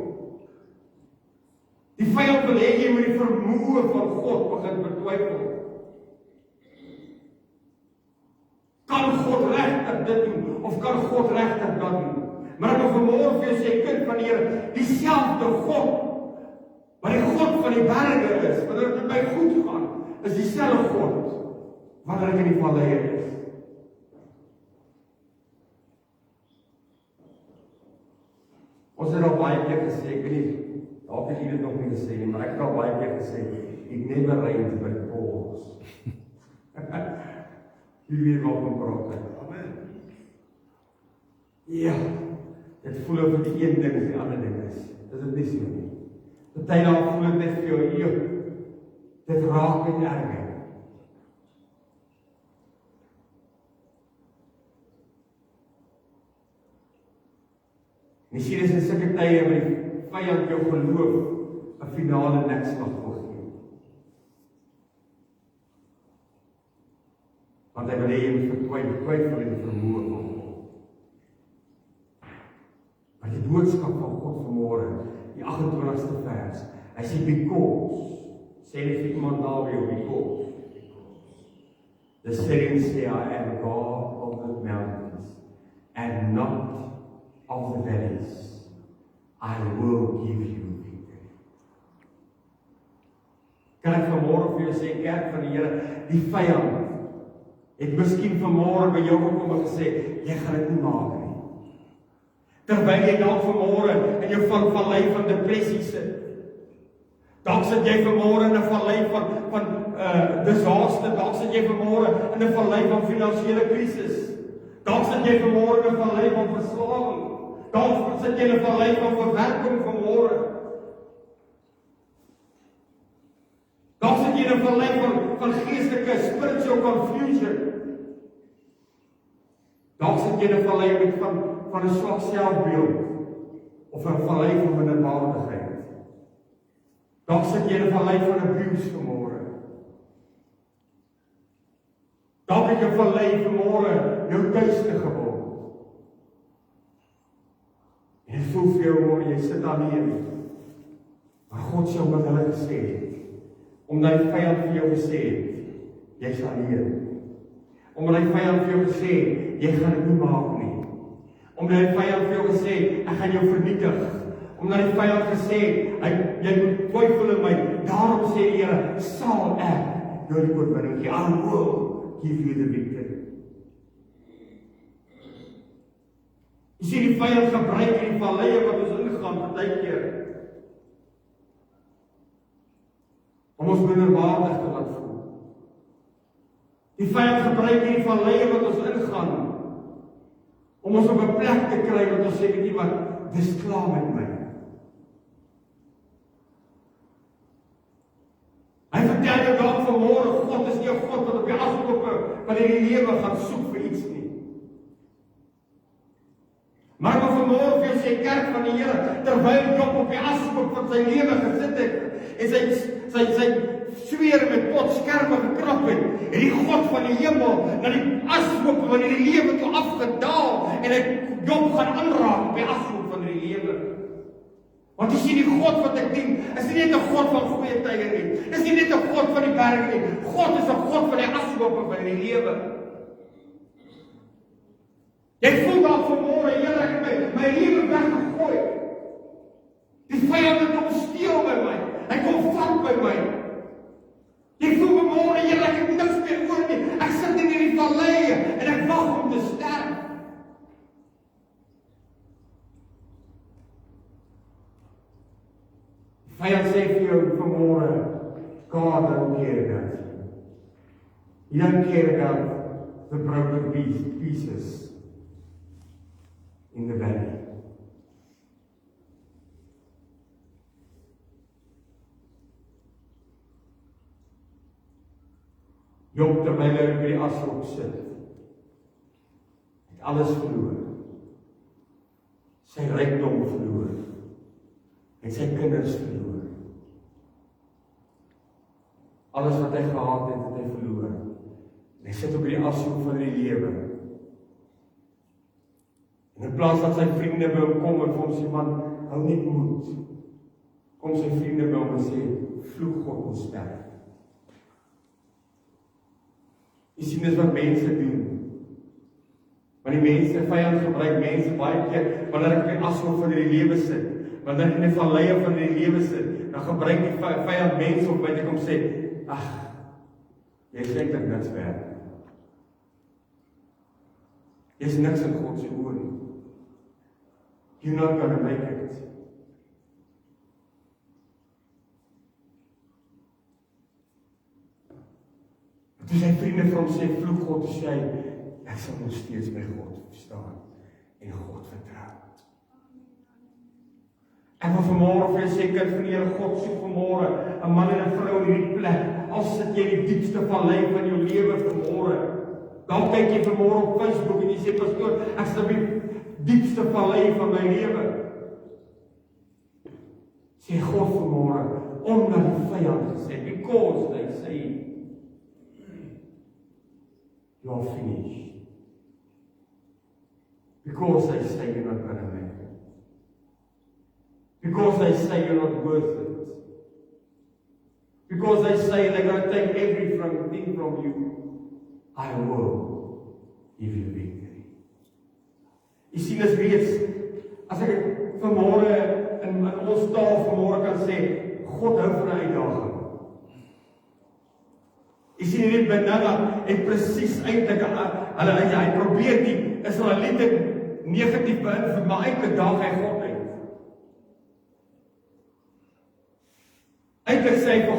S1: Die vyand wil hê jy moet die vermoë van God begin betwyfel. Kan God regtig dit doen? Of kan God regtig dat doen? Maar ek wil vanmôre vir jou sê, kind van die Here, dieselfde God, wat die God van die berge is, wanneer dit met my goed gaan, is dieselfde God, wanneer ek in die valleie is. Ons het al baie keer gesê, ek weet nie, dalk het jy dit nog nie gesê nie, maar ek het al baie keer gesê, it never rains but it pours. Wie weet wat van praat. Amen. Ja, dit voel of dit die een ding is, die ander ding is. Is dit nie so nie? Party daar voel dit net vir jou, dit raak net erger. En sien, is in sulke tye waar die vyand jou geloof 'n finale nekslag wil gee. Want hy wil hê jy moet vertwyfel in die vermoë van God. Maar die boodskap van God vanmôre, die 28ste vers, hy sê because, sê nie vir iemand naby jou, because the settings say I am God of the mountains and not of the valleys. I will give you victory. Kan ek vanmôre vir jou sê, kerk van die Here, die vyand het miskien vanmôre by jou gekom en gesê, jy gaan dit nie maak nie. Terwyl jy dalk vanmôre in jou vallei van depressie sit. Dalk sit jy vanmôre in 'n vallei van disaster, dalk sit jy vanmôre in 'n vallei van finansiële krisis. Dalk sit jy vanmôre in 'n vallei van verslawing. Dalk sit jy in 'n vallei van verwerping vanmôre. Dalk sit jy in 'n vallei van geestelike spiritual confusion. Dalk sit jy in 'n vallei van 'n swak selfbeeld of 'n vallei van minderwaardigheid. Dalk sit jy in 'n vallei van abuse vanmôre. Dalk het jy vallei vanmôre jou tuiste geword. En jy voel vir jou môre jy sit alleen. Maar God sê wat hulle gesê het, omdat die vyand vir jou gesê het, jy's alleen. Omdat die vyand vir jou gesê het, jy gaan dit nie maak nie. Omdat die vyand vir jou gesê het, ek gaan jou vernietig. Omdat die vyand gesê het, jy moet twyfel in my. Daarom sê die Here, sal ek jou die oorwinning gee. I will give you the victory. Jy sien die vyand gebruik die valleie wat ons ingaan partykeer om ons minderwaardig te laat voel. Die vyand gebruik die valleie wat ons ingaan om ons op 'n plek te kry wat ons sê, weet jy wat, dis klaar met my. Hy vertel jou dalk vanmôre, God is nie 'n God wat op die afkoppe van hierdie lewe gaan soek vir iets nie. Maar ek wil vanmôre vir jou sê, kerk van die Here, terwyl Job op die ashoop van sy lewe gesit het, en sy sweer met potskerme gekrap het, die God van die hemel na die ashoop van die lewe toe afgedaal, en het Job gaan aanraak op die ashoop van die lewe. Want jy sien, die God wat ek dien, is nie net 'n God van goeie tye nie, is nie net 'n God van die berg nie, God is 'n God van die ashoop van die lewe. Jy voel dalk vanmôre, Here, ek het my lewe weggegooi. Die vyand kom steel by my. Hy kom vat by my. Jy voel vanmôre, Here, ek het niks meer oor nie. Ek sit in hierdie vallei en ek wag om te sterf. Die vyand sê vir jou vanmôre, God don't care about you. He don't care about the broken pieces in the valley. Job, terwyl hy by die ashoop sit, het alles verloor. Sy rykdom verloor. En sy kinders verloor. Alles wat hy gehad het, het hy verloor. En hy sit op die ashoop van die lewe. En in plaas dat sy vriende by hom kom en vir hom sê, man, hou net moed. Kom sy vriende by hom en sê, vloek God ons sterf. Jy sien dis wat mense doen. Want die mense, vyand gebruik mense baie keer, wanneer ek op die ashoop van die lewe sit, wanneer ek in die valleie van die lewe sit, dan gebruik die vyand mense op my te kom sê, ag, jy is eintlik niks werd. Jy is niks in God se oë nie. You're not going to make it. Toe sy vriende vir hom sê, vloek God, sê hy, ek sal nog steeds by God staan en God vertrou. Ek wil vanmôre vir jou sê, kind van die Here, God soek vanmôre 'n man en 'n vrou in hierdie plek. Al sit jy in die diepste vallei van jou lewe vanmôre. Dan kyk jy vanmôre op Facebook en jy sê, pastoor, ek sit op die diepste vallei van my lewe. Sê God vanmôre, omdat die vyand gesê, because they say, you are finished. Because they say you're not going to make it. Because they say you're not worth it. Because they say they're going to take everything from you. I will give you victory. Jy sien as reeds, as ek vanmôre in ons taal vanmôre kan sê, God hou van 'n uitdaging. Jy sien hierdie Benadad en presies eintlik hy probeer die Israeliete negatief beïnvloed, maar eintlik daag hy God uit. Eintlik sê hy vir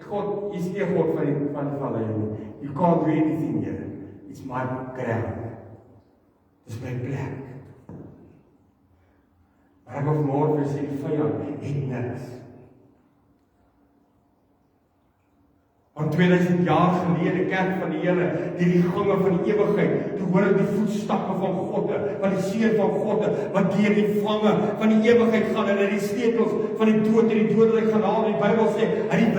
S1: God, jy's nie God van die vallei nie. You can't do anything here. It's my ground. Dis my plek. Maar ek wil vanmôre vir sê, die vyand het niks. Want 2000 jaar gelede, kerk van die Here, die gange van die ewigheid, toe hoor ek die voetstappe van God, van die Seun van God, wat deur die gange van die ewigheid gaan, en hy die sleutels van die dood en die doderyk gaan haal. Die Bybel sê, hy die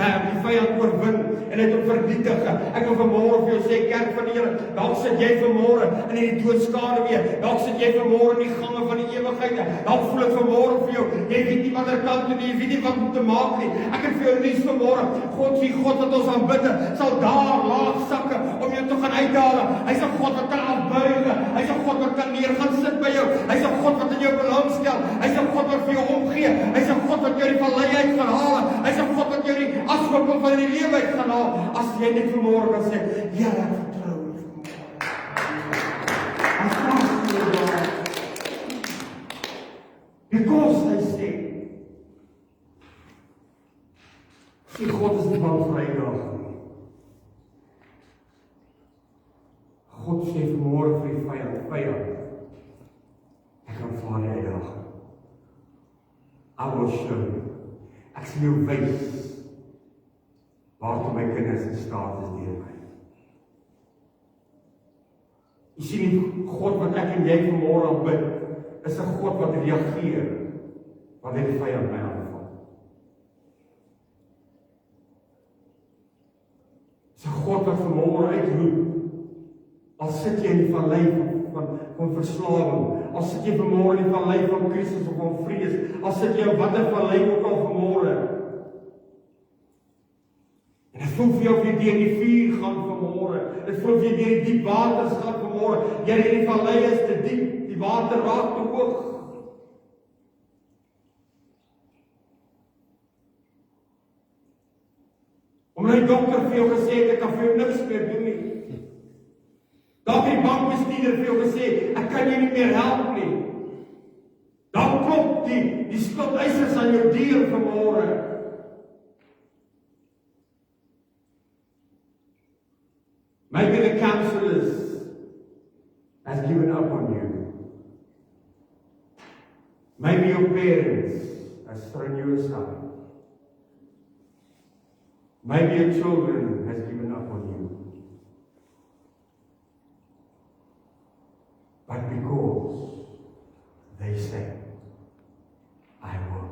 S1: vyand oorwin, en hy het hom vernietig. Ek wil vanmôre vir jou sê, kerk van die Here, dalk sit jy vanmôre in die doodskade weer, dalk sit jy vanmôre in die gange van die ewigheid, dalk voel ek vanmôre vir jou, jy weet nie wat kant toe nie, jy weet nie wat om te maak nie. Ek het vir jou nuus vanmôre, God wat ons aanbid, sal daar laag sakke om jou te gaan uithaal. Hy's 'n God wat kan afbuig, hy's 'n God wat kan neer gaan sit by jou, hy's 'n God wat in jou belang stel, hy's 'n God wat vir jou omgee, hy's 'n God wat jou die vallei uit gaan haal, hy's 'n God wat jou die ashoop van die lewe uit gaan haal. As jy net vanmôre kan sê, Here, ek vertrou U vanmôre. I trust you, Lord. Because they say, die God is nie bang vir uitdaging nie. God sê vanmôre vir die vyand, ek kan vaar die uitdaging. I will show you. Ek sal jou wys waartoe my kinders in staat is deur my. Jy sien die God wat ek en jy vanmôre aanbid, is 'n God wat reageer wanneer die vyand my aanval. Dis 'n God wat vanmôre uitroep. Al sit jy in die vallei van verslawing, al sit jy vanmôre in die vallei van krisis of van vrees, al sit jy in watter vallei ook al vanmôre. En dit voel vir jou of jy deur die vuur gaan vanmôre. Dit voel of jy deur die diep waters gaan vanmôre. Jy in die vallei is te diep, die water raak te hoog. Omdat die dokter vir jou gesê het, ek kan vir jou niks meer doen nie. Dalk het die bankbestuurder vir jou gesê, ek kan jou nie meer help nie. Dan klop die skuldeisers aan jou deur vanmôre. Maybe the counselors has given up on you. Maybe your parents has thrown you aside. Maybe your children has given up on you. But because they say, I will.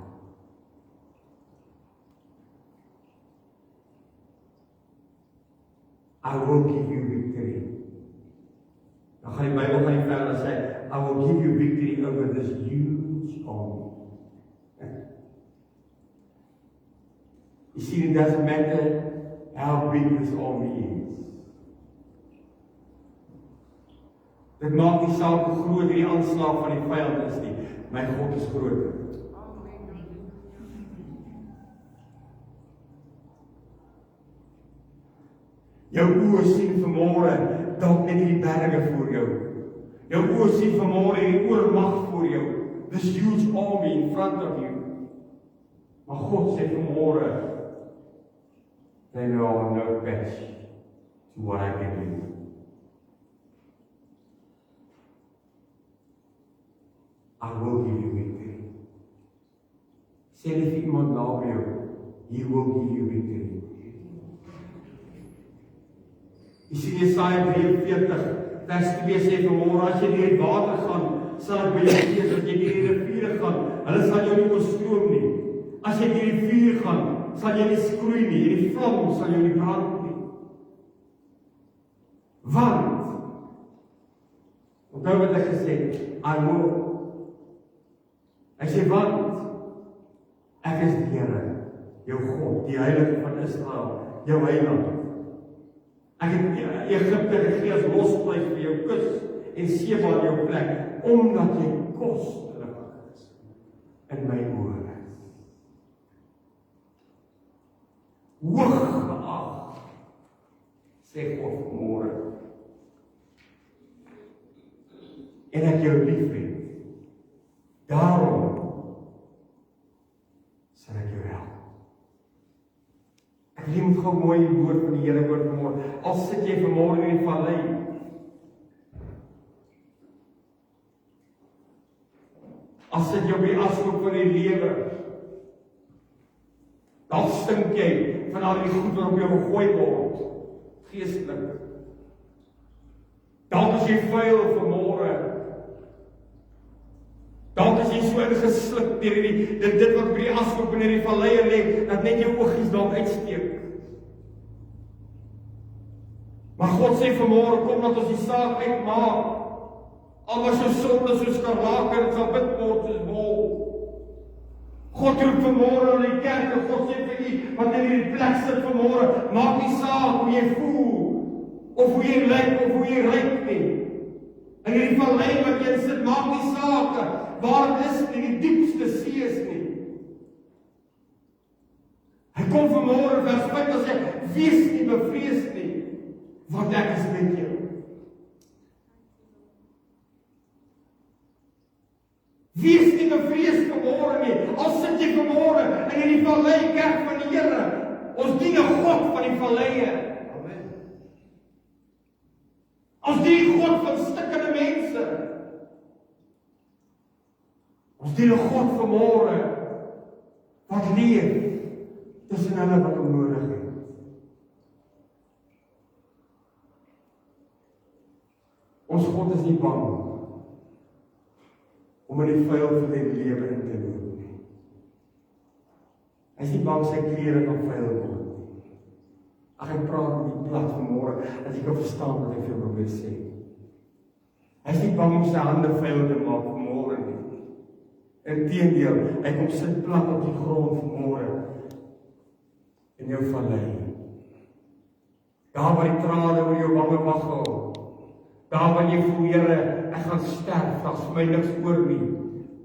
S1: I will give you victory. Dan gaan die Bybel gaan nie verder sê, I will give you victory over this huge army. You see, it doesn't matter how big this army is. Dit maak nie saak hoe groot die aanslag van die vyand is nie. My God is groter. Jou oë sien vanmôre dalk net die berge voor jou. Jou oë sien vanmôre die oormag voor jou. This huge army in front of you. Maar God sê vanmôre, they are no match to what I can do. I will give you victory. Sê nie vir iemand naby jou, he will give you victory. Jy sien Jesaja 43 vers 2 sê vanmôre, as jy deur die water gaan, sal ek by jou wees, as jy deur die riviere gaan, hulle sal jou nie oorstroom nie. As jy deur die vuur gaan, sal jy nie skroei nie, en die vlam sal jou nie brand nie. Want, onthou wat ek gesê het, I will. Hy sê, want, ek is die Here, jou God, die Heilige van Israel, jou heiland. Ek het Egipte gegee as losplek vir jou kus en Seba in jou plek, omdat jy kosbaar is in my oë. Hoog geag, sê God vanmôre. En ek jou lief het. Daarom sal ek jou help. Jy moet gou mooi die woord van die Here hoor vanmôre. Al sit jy vanmôre in die vallei. Al sit jy op die ashoop van die lewe. Dan stink jy van al die goed wat op jou gegooi word. Geestelik. Dan is jy vuil vanmôre. Dan is jy so ingesluk deur dit wat by die ashoop in die vallei lê, dat net jou oogies dalk uitsteek. Maar God sê vanmôre, kom dat ons die saak uitmaak. Al was jou sonde soos skarlaken, dit sal wit word soos wol. God roep vanmôre in die kerk, en God sê vir u, wat in hierdie plek sit vanmôre, maak nie saak hoe jy voel, of hoe jy lyk, of hoe jy ryk nie. In hierdie vallei wat jy sit, maak nie saak waar het is nie, die diepste see is nie. Hy kom vanmôre vers 5 en sê, wees nie bevrees nie, want ek is met jou. Wees nie bevrees vanmôre nie, al sit jy vanmôre in hierdie vallei, kerk van die Here. Ons dien 'n God van die valleie. Amen. Ons dien God van stikkende mense. Ons dien 'n God vanmôre wat leef tussen hulle wat hom nodig het. Ons God is nie bang. om in die vuil van die lewe in te loop nie. Hy is nie bang sy klere gaan vuil word nie. Ag, ek praat met die plat vanmôre, as jy kan verstaan wat ek vir jou probeer sê. Hy is nie bang om sy hande vuil te maak vanmôre nie. Inteendeel, hy kom sit plat op die grond vanmôre in jou vallei. Daar waar die trane oor jou wange waggel, daar waar jy voel, Here, ek gaan sterf, daar's vir my niks oor nie.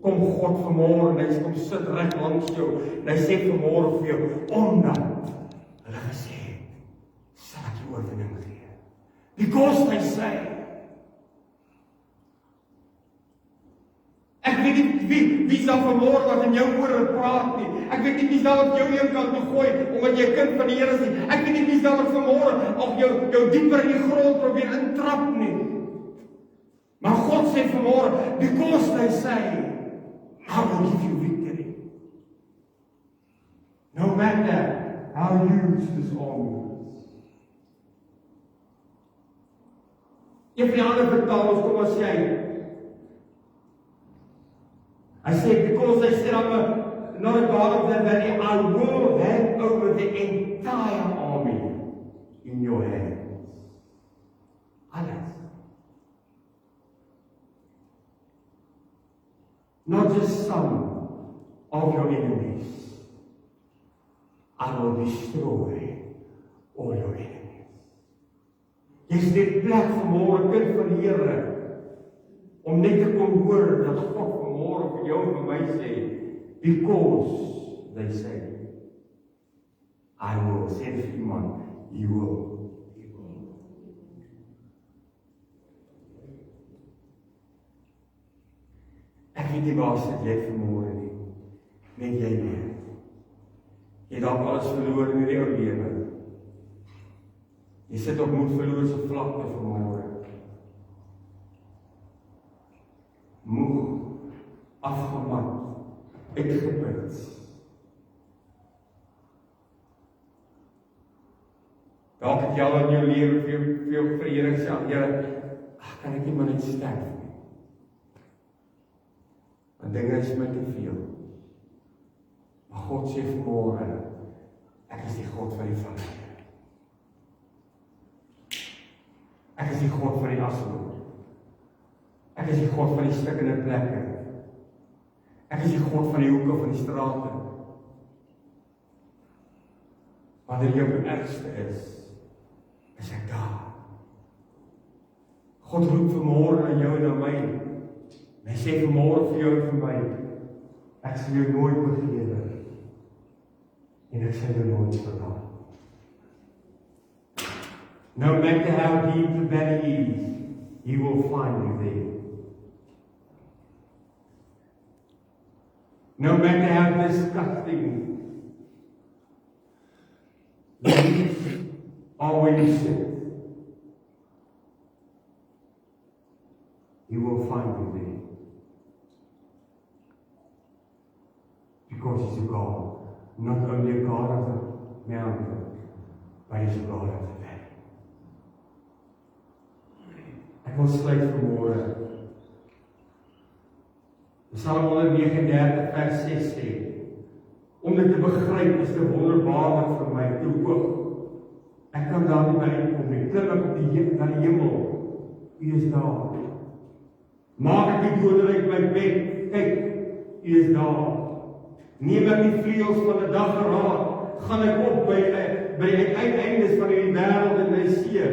S1: Kom God vanmôre en hy kom sit reg langs jou en hy sê vanmôre vir jou, omdat hulle gesê het, sal ek jou oorwinning gee. Because hy sê, ek weet nie wie is daar vanmôre wat in jou ore praat nie. Ek weet nie wie is daar wat jou een kant toe gooi omdat jy 'n kind van die Here is nie. Ek weet nie wie is daar wat vanmôre of jou dieper in die grond probeer intrap nie. Maar God sê vanmôre, because hy sê, I will give you victory. No matter how huge this army is. Een van die ander vertalers kom as jy. I say, because I said I'm not a God of the valley, I will hand over the entire army in your hands. Alles. Not just some of your enemies. I will destroy all your enemies. Jy is net plek vanmôre, kind van die Here, om net te kon hoor dat God vanmôre vir jou en vir my sê, because they say, I will, sê vir iemand, you will. Ek weet nie waar sit jy vanmôre nie, net jy weet. Jy het dalk alles verloor in hierdie ou lewe. Jy sit op moedverloorse vlakte vanmôre. Moeg, afgemat, uitgeput. Dalk het jy al in jou lewe veel vir die Here gesê, Here, kan ek nie maar net sterf nie. En dinge is my te veel. Maar God sê vanmôre, ek is die God van die vallei. Ek is die God van die asloop. Ek is die God van die stikkende plekke. Ek is die God van die hoeke van die strate. Wanneer jy op die ergste is ek daar. God roep vanmôre na jou en na my. En hy sê vanmôre vir jou en vir my, ek sal jou nooit begewe en ek sal jou nooit verlaat. No matter how deep the valley is, he will find you there. No matter how disgusting the weeds are where you sit, he will find you there. Because he's a God, not only a God of the mountain, but he's a God of the valley. Ek wil sluit vanmôre. Psalm 139 vers 6 sê, om dit te begryp is te wonderbaarlik vir my, te hoog. Ek kan daar nie by uitkom nie. Klim ek op na die hemel, U is daar. Maak ek die doderyk my bed, kyk, U is daar. Neem ek die vleuels van 'n dageraad, gaan ek op by die uiteindes van die wêreld en my see.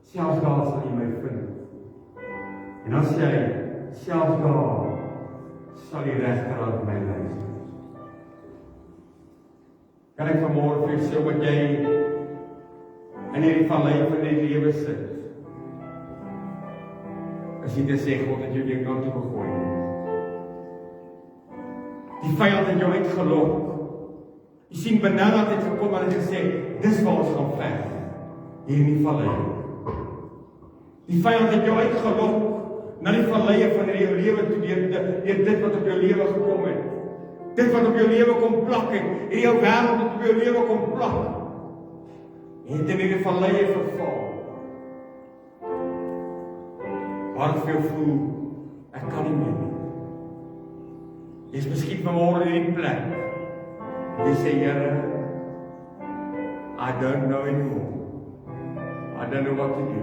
S1: Selfs daar sal jy my vind. En dan sê hy, selfs daar sal die regterhand my lei. Kan ek vanmôre vir jou sê wat jy in hierdie vallei van die lewe sit? As jy dit sê, God het jou die kant toe gegooi. Die vyand het jou uitgelok. Jy sien, Benadad het gekom en het gesê, dis waar ons gaan veg. Hier in die vallei. Die vyand het jou uitgelok na die valleie van jou lewe toe, deur dit wat op jou lewe gekom het. Dit wat op jou lewe kom plak het, en jou wêreld wat op jou lewe kom plak. En jy het in die valleie verval. Waar jy voel, ek kan nie meer nie. Jy is miskien vanmôre in hierdie plek. Jy sê, Here, I don't know anymore. I don't know what to do.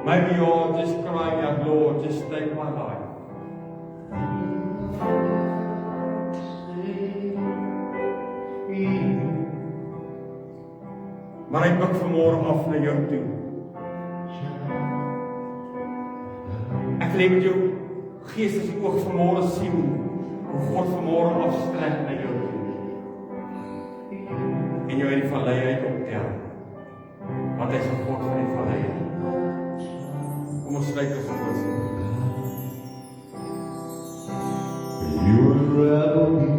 S1: Maybe you're just crying out, Lord, just take my life. Maar ek buk vanmôre af na jou toe. Ek lê met jou geestes oog vanmôre sien hoe God vanmôre afstrek na jou toe. En jou uit die vallei uit optel. Want hy is 'n God van die vallei. Kom ons sluit ons oë.
S2: You unravel me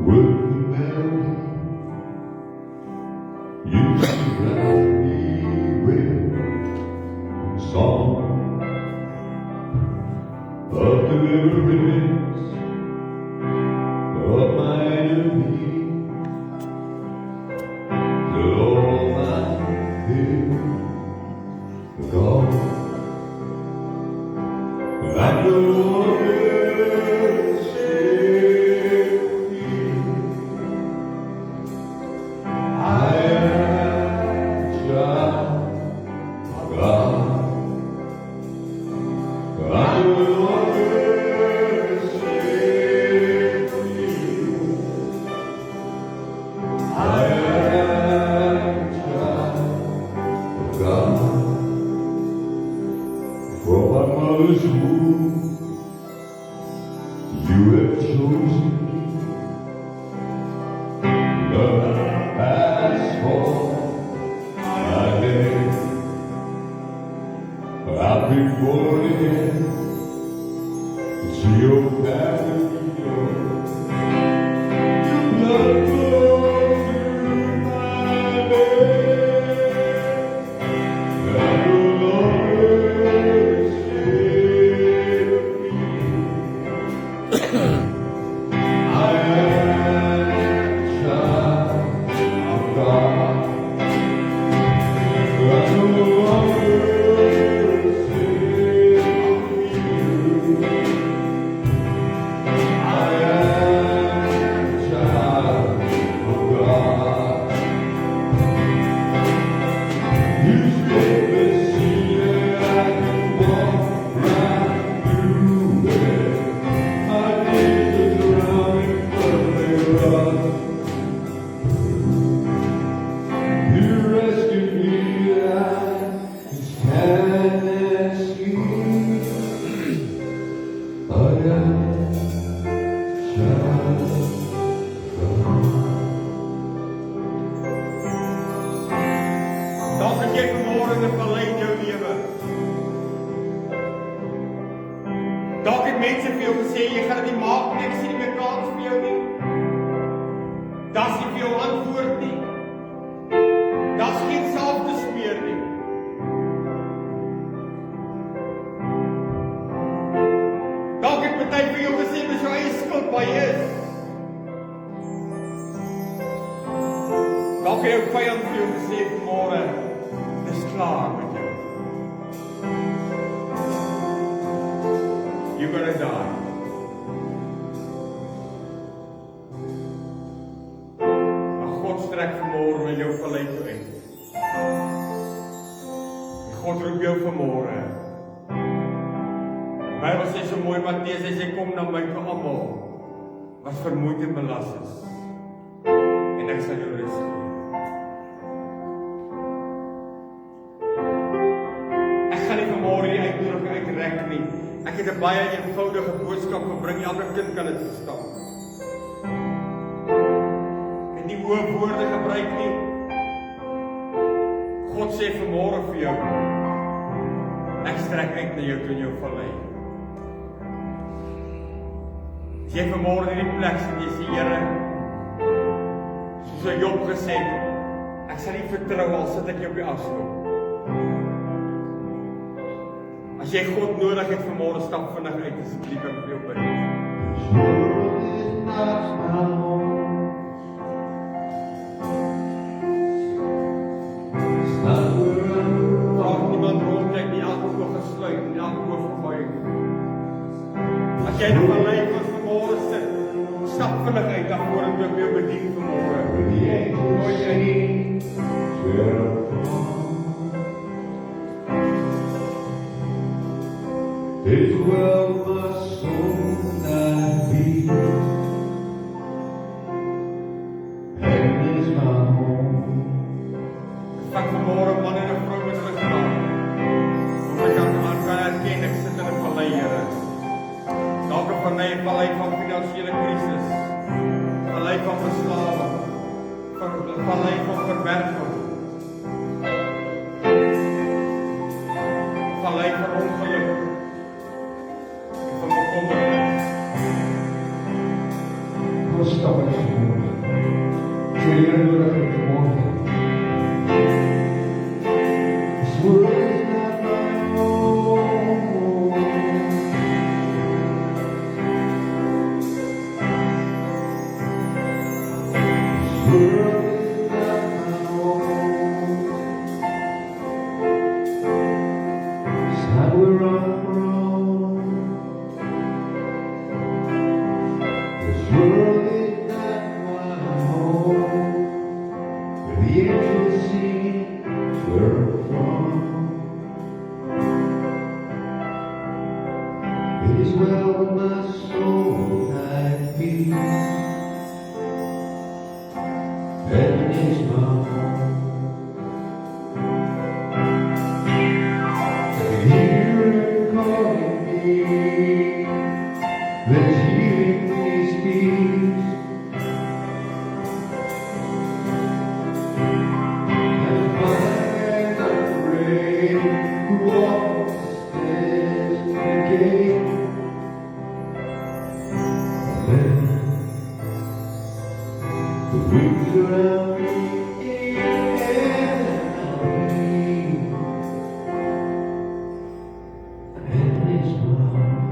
S2: with the melody. You surround me with song of deliverance of my enemy. Till all my fear is gone. And the waters set me. I am child of God. And the waters set me. I am child of God. From my mother's womb, you have chosen me. Love has formed my name. I've been born again to your family. Your blood flows through my veins. And no longer I am child of God. I no longer serve you. I am child of God. You spoke the sea that I can walk right through it. My Jesus around me, but they run. You rescued me, I can stand and see. I am child of God.
S1: Dalk het jy vanmôre in 'n vallei in jou lewe. Dalk het mense vir jou gesê jy gaan dit nie maak nie, ek sien nie meer kans vir jou nie. Daar's nie vir jou antwoord nie. Daar's geen salf te smeer nie. Dalk het party vir jou gesê dis jou eie skuld waar jy is. Dalk het jou vyand vir jou gesê vanmôre dis klaar met jou. You're gonna die. Maar God strek vanmôre na jou vallei toe uit. God roep jou vanmôre. Die Bybel sê so mooi, Matteus, hy sê kom na my toe almal wat vermoeid en belas is. En ek sal jou rus gee. Ek gaan nie vanmôre die uitnodiging uitrek nie. Ek het 'n baie eenvoudige boodskap gebring, elke kind kan dit verstaan. En nie hoë woorde gebruik nie. God sê vanmôre vir jou, ek strek uit na jou toe in jou vallei. As jy vanmôre in die plek sit, jy sê, Here, soos Job gesê het, ek sal nie vertrou al sit ek op die afstand. As jy God nodig het vanmôre, stap vinnig uit, asseblief ek vir jou bid. Vraag niemand rond, kyk nie elke oog gesluit.
S2: It is well, my soul, thy peace. Heaven is my home.
S1: Ek vanmôre man en 'n vrou met hulle gegaan. Of ek kan erken ek sit in 'n vallei, Here. Dalk 'n vallei van finansiële krisis, 'n vallei van verslawing, 'n vallei van verwerping, 'n vallei van ongeluk en van bekommernis.
S2: Kom stap ek vanmôre. So Here nodig ek vanmôre. This world is not my home. This world is not my home. It's not where I'm from. This world is not my home. Where the angels sing, where I'm from. It is well with my soul, thy peace. Heaven is my home. I can hear it calling me. There's healing in His peace. And if I am afraid, who walks the stairs to the gate? Then the winds around me and heaven is my home.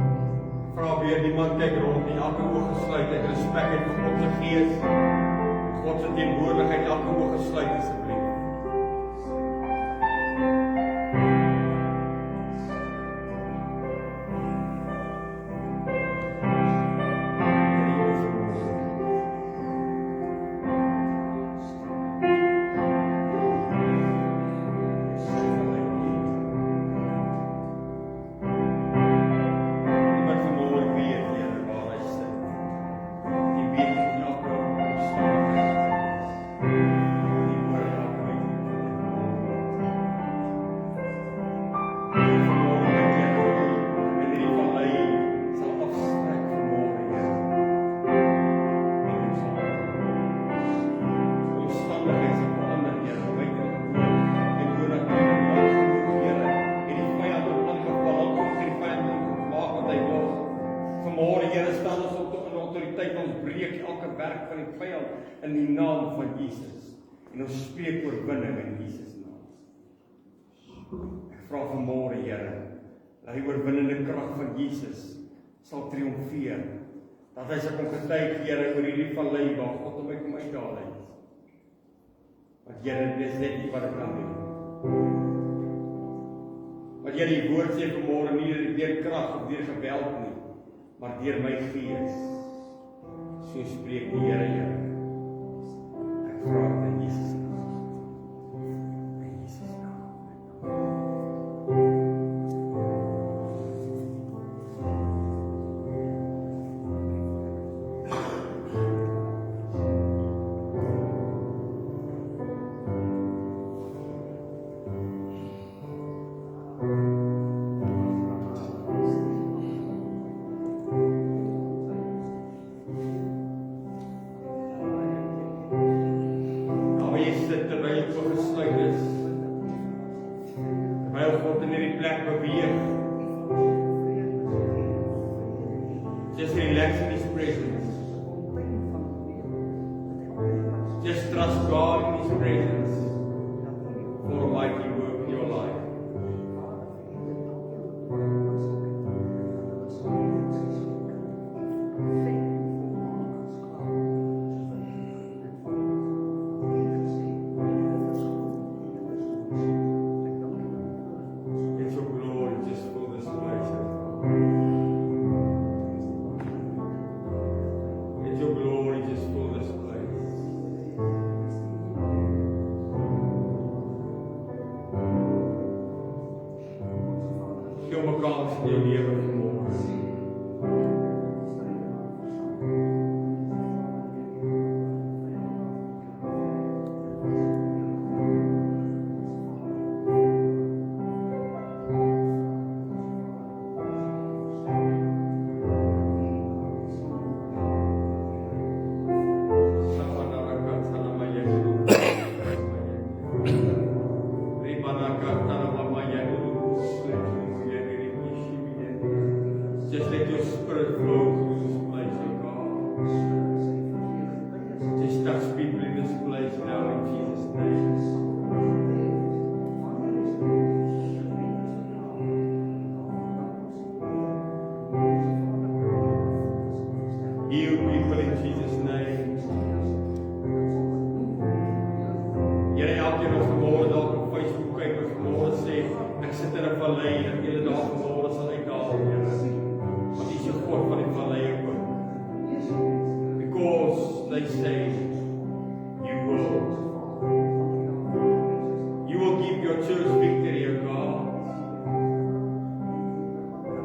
S1: Vra weer niemand kyk rond nie, elke oog gesluit, ek respek het vir God se gees, God se teenwoordigheid, elke oog gesluit asseblief. Iemand vanmôre weet, Here, waar hy sit. Die weet hoe elke omstandigheid is. Die oor elke week. Vanmôre dat jy in hierdie vallei sal afstrek vanmôre, Here. En ons sal omstandigheid sal verander, Here. Wyk dit en hoor dat jy lang genoeg, Here, en die vyand op aangeval, al kom die vyand om maak wat hy wil. Vanmôre, Here, staan ons op in autoriteit, ons breek elke werk van die vyand in die naam van Jesus. En ons spreek oorwinning in Jesus naam. Ek vra vanmôre, Here, dat die oorwinnende krag van Jesus sal triomfeer. Dat hy sal kom getuig, Here, oor hierdie vallei waar God hom uit kom uithaal het. Want Here, dis net nie wat ek kan doen. Want Here, die woord sê vanmôre nie deur krag of deur geweld nie, maar deur my gees. So spreek die Here, Here. Ek vra dit in Jesus naam. In Jesus naam. Waar jy sit terwyl jy so gesluit is. Terwyl God in hierdie plek beweeg. Just relax in His presence. Just trust God in His presence for a mighty work in your life. Let your glory just fill this place. Speel mekaar in jou lewe vanmôre. Just let your spirit flow through this place, oh God. Just touch people in this place now in Jesus' name. Heal people in Jesus' name. Here elkeen wat vanmôre dalk op Facebook kyk of vanmôre sê, ek sit in 'n vallei en julle daar vanmôre sal uitdaal, Here. Want U is 'n God van die vallei ook. Because they say you will give your church victory, O God.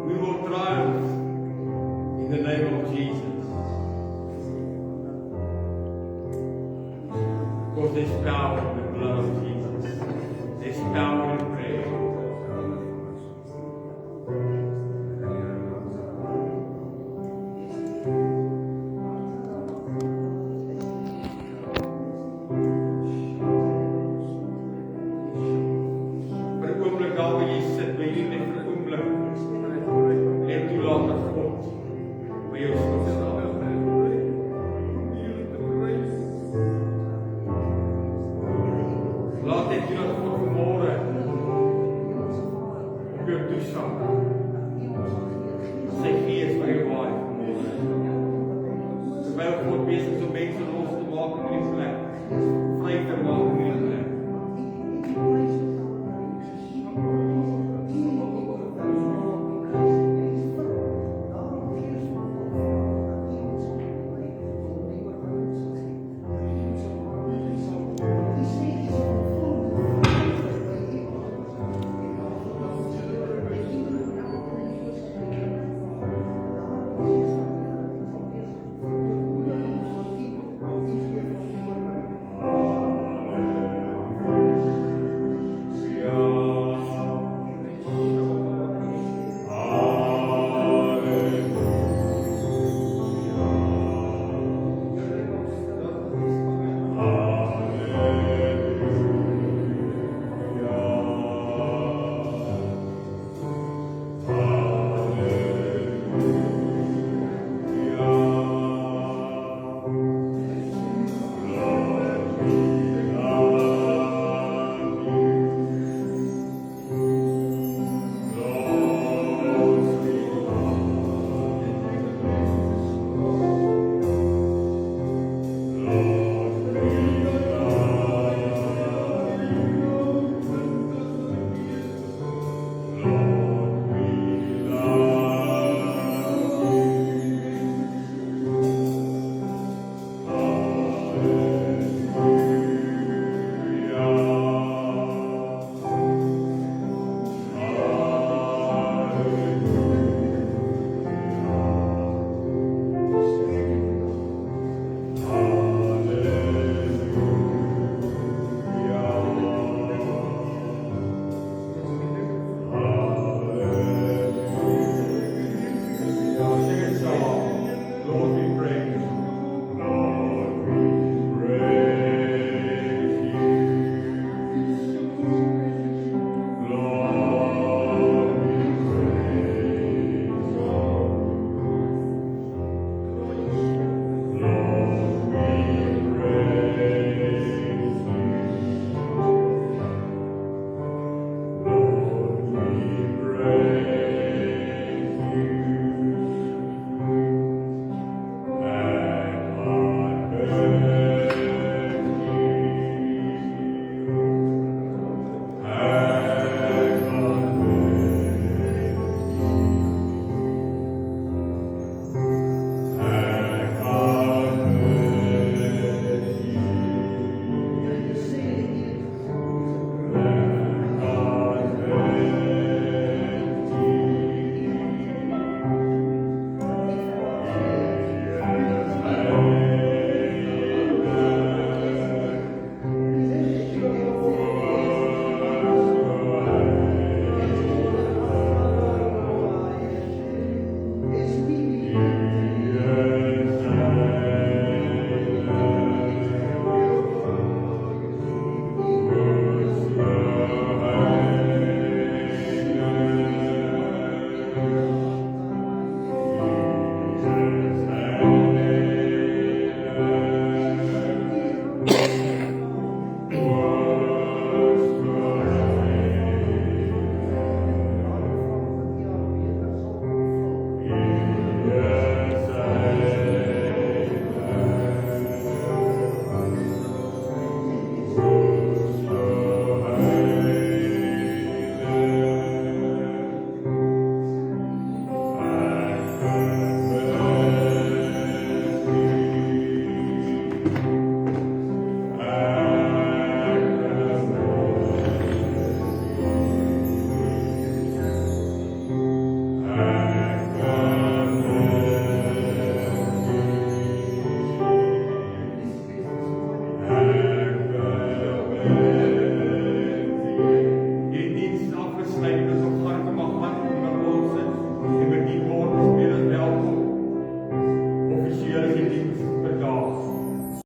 S1: We will triumph in the name of Jesus. Because there's power in the blood of Jesus. There's power in prayer. Vir 'n oomblik daar waar jy sit, wil jy net vir 'n oomblik net toelaat dat God by jou stil staan. Laat dit jou vanmôre op jou toestaan.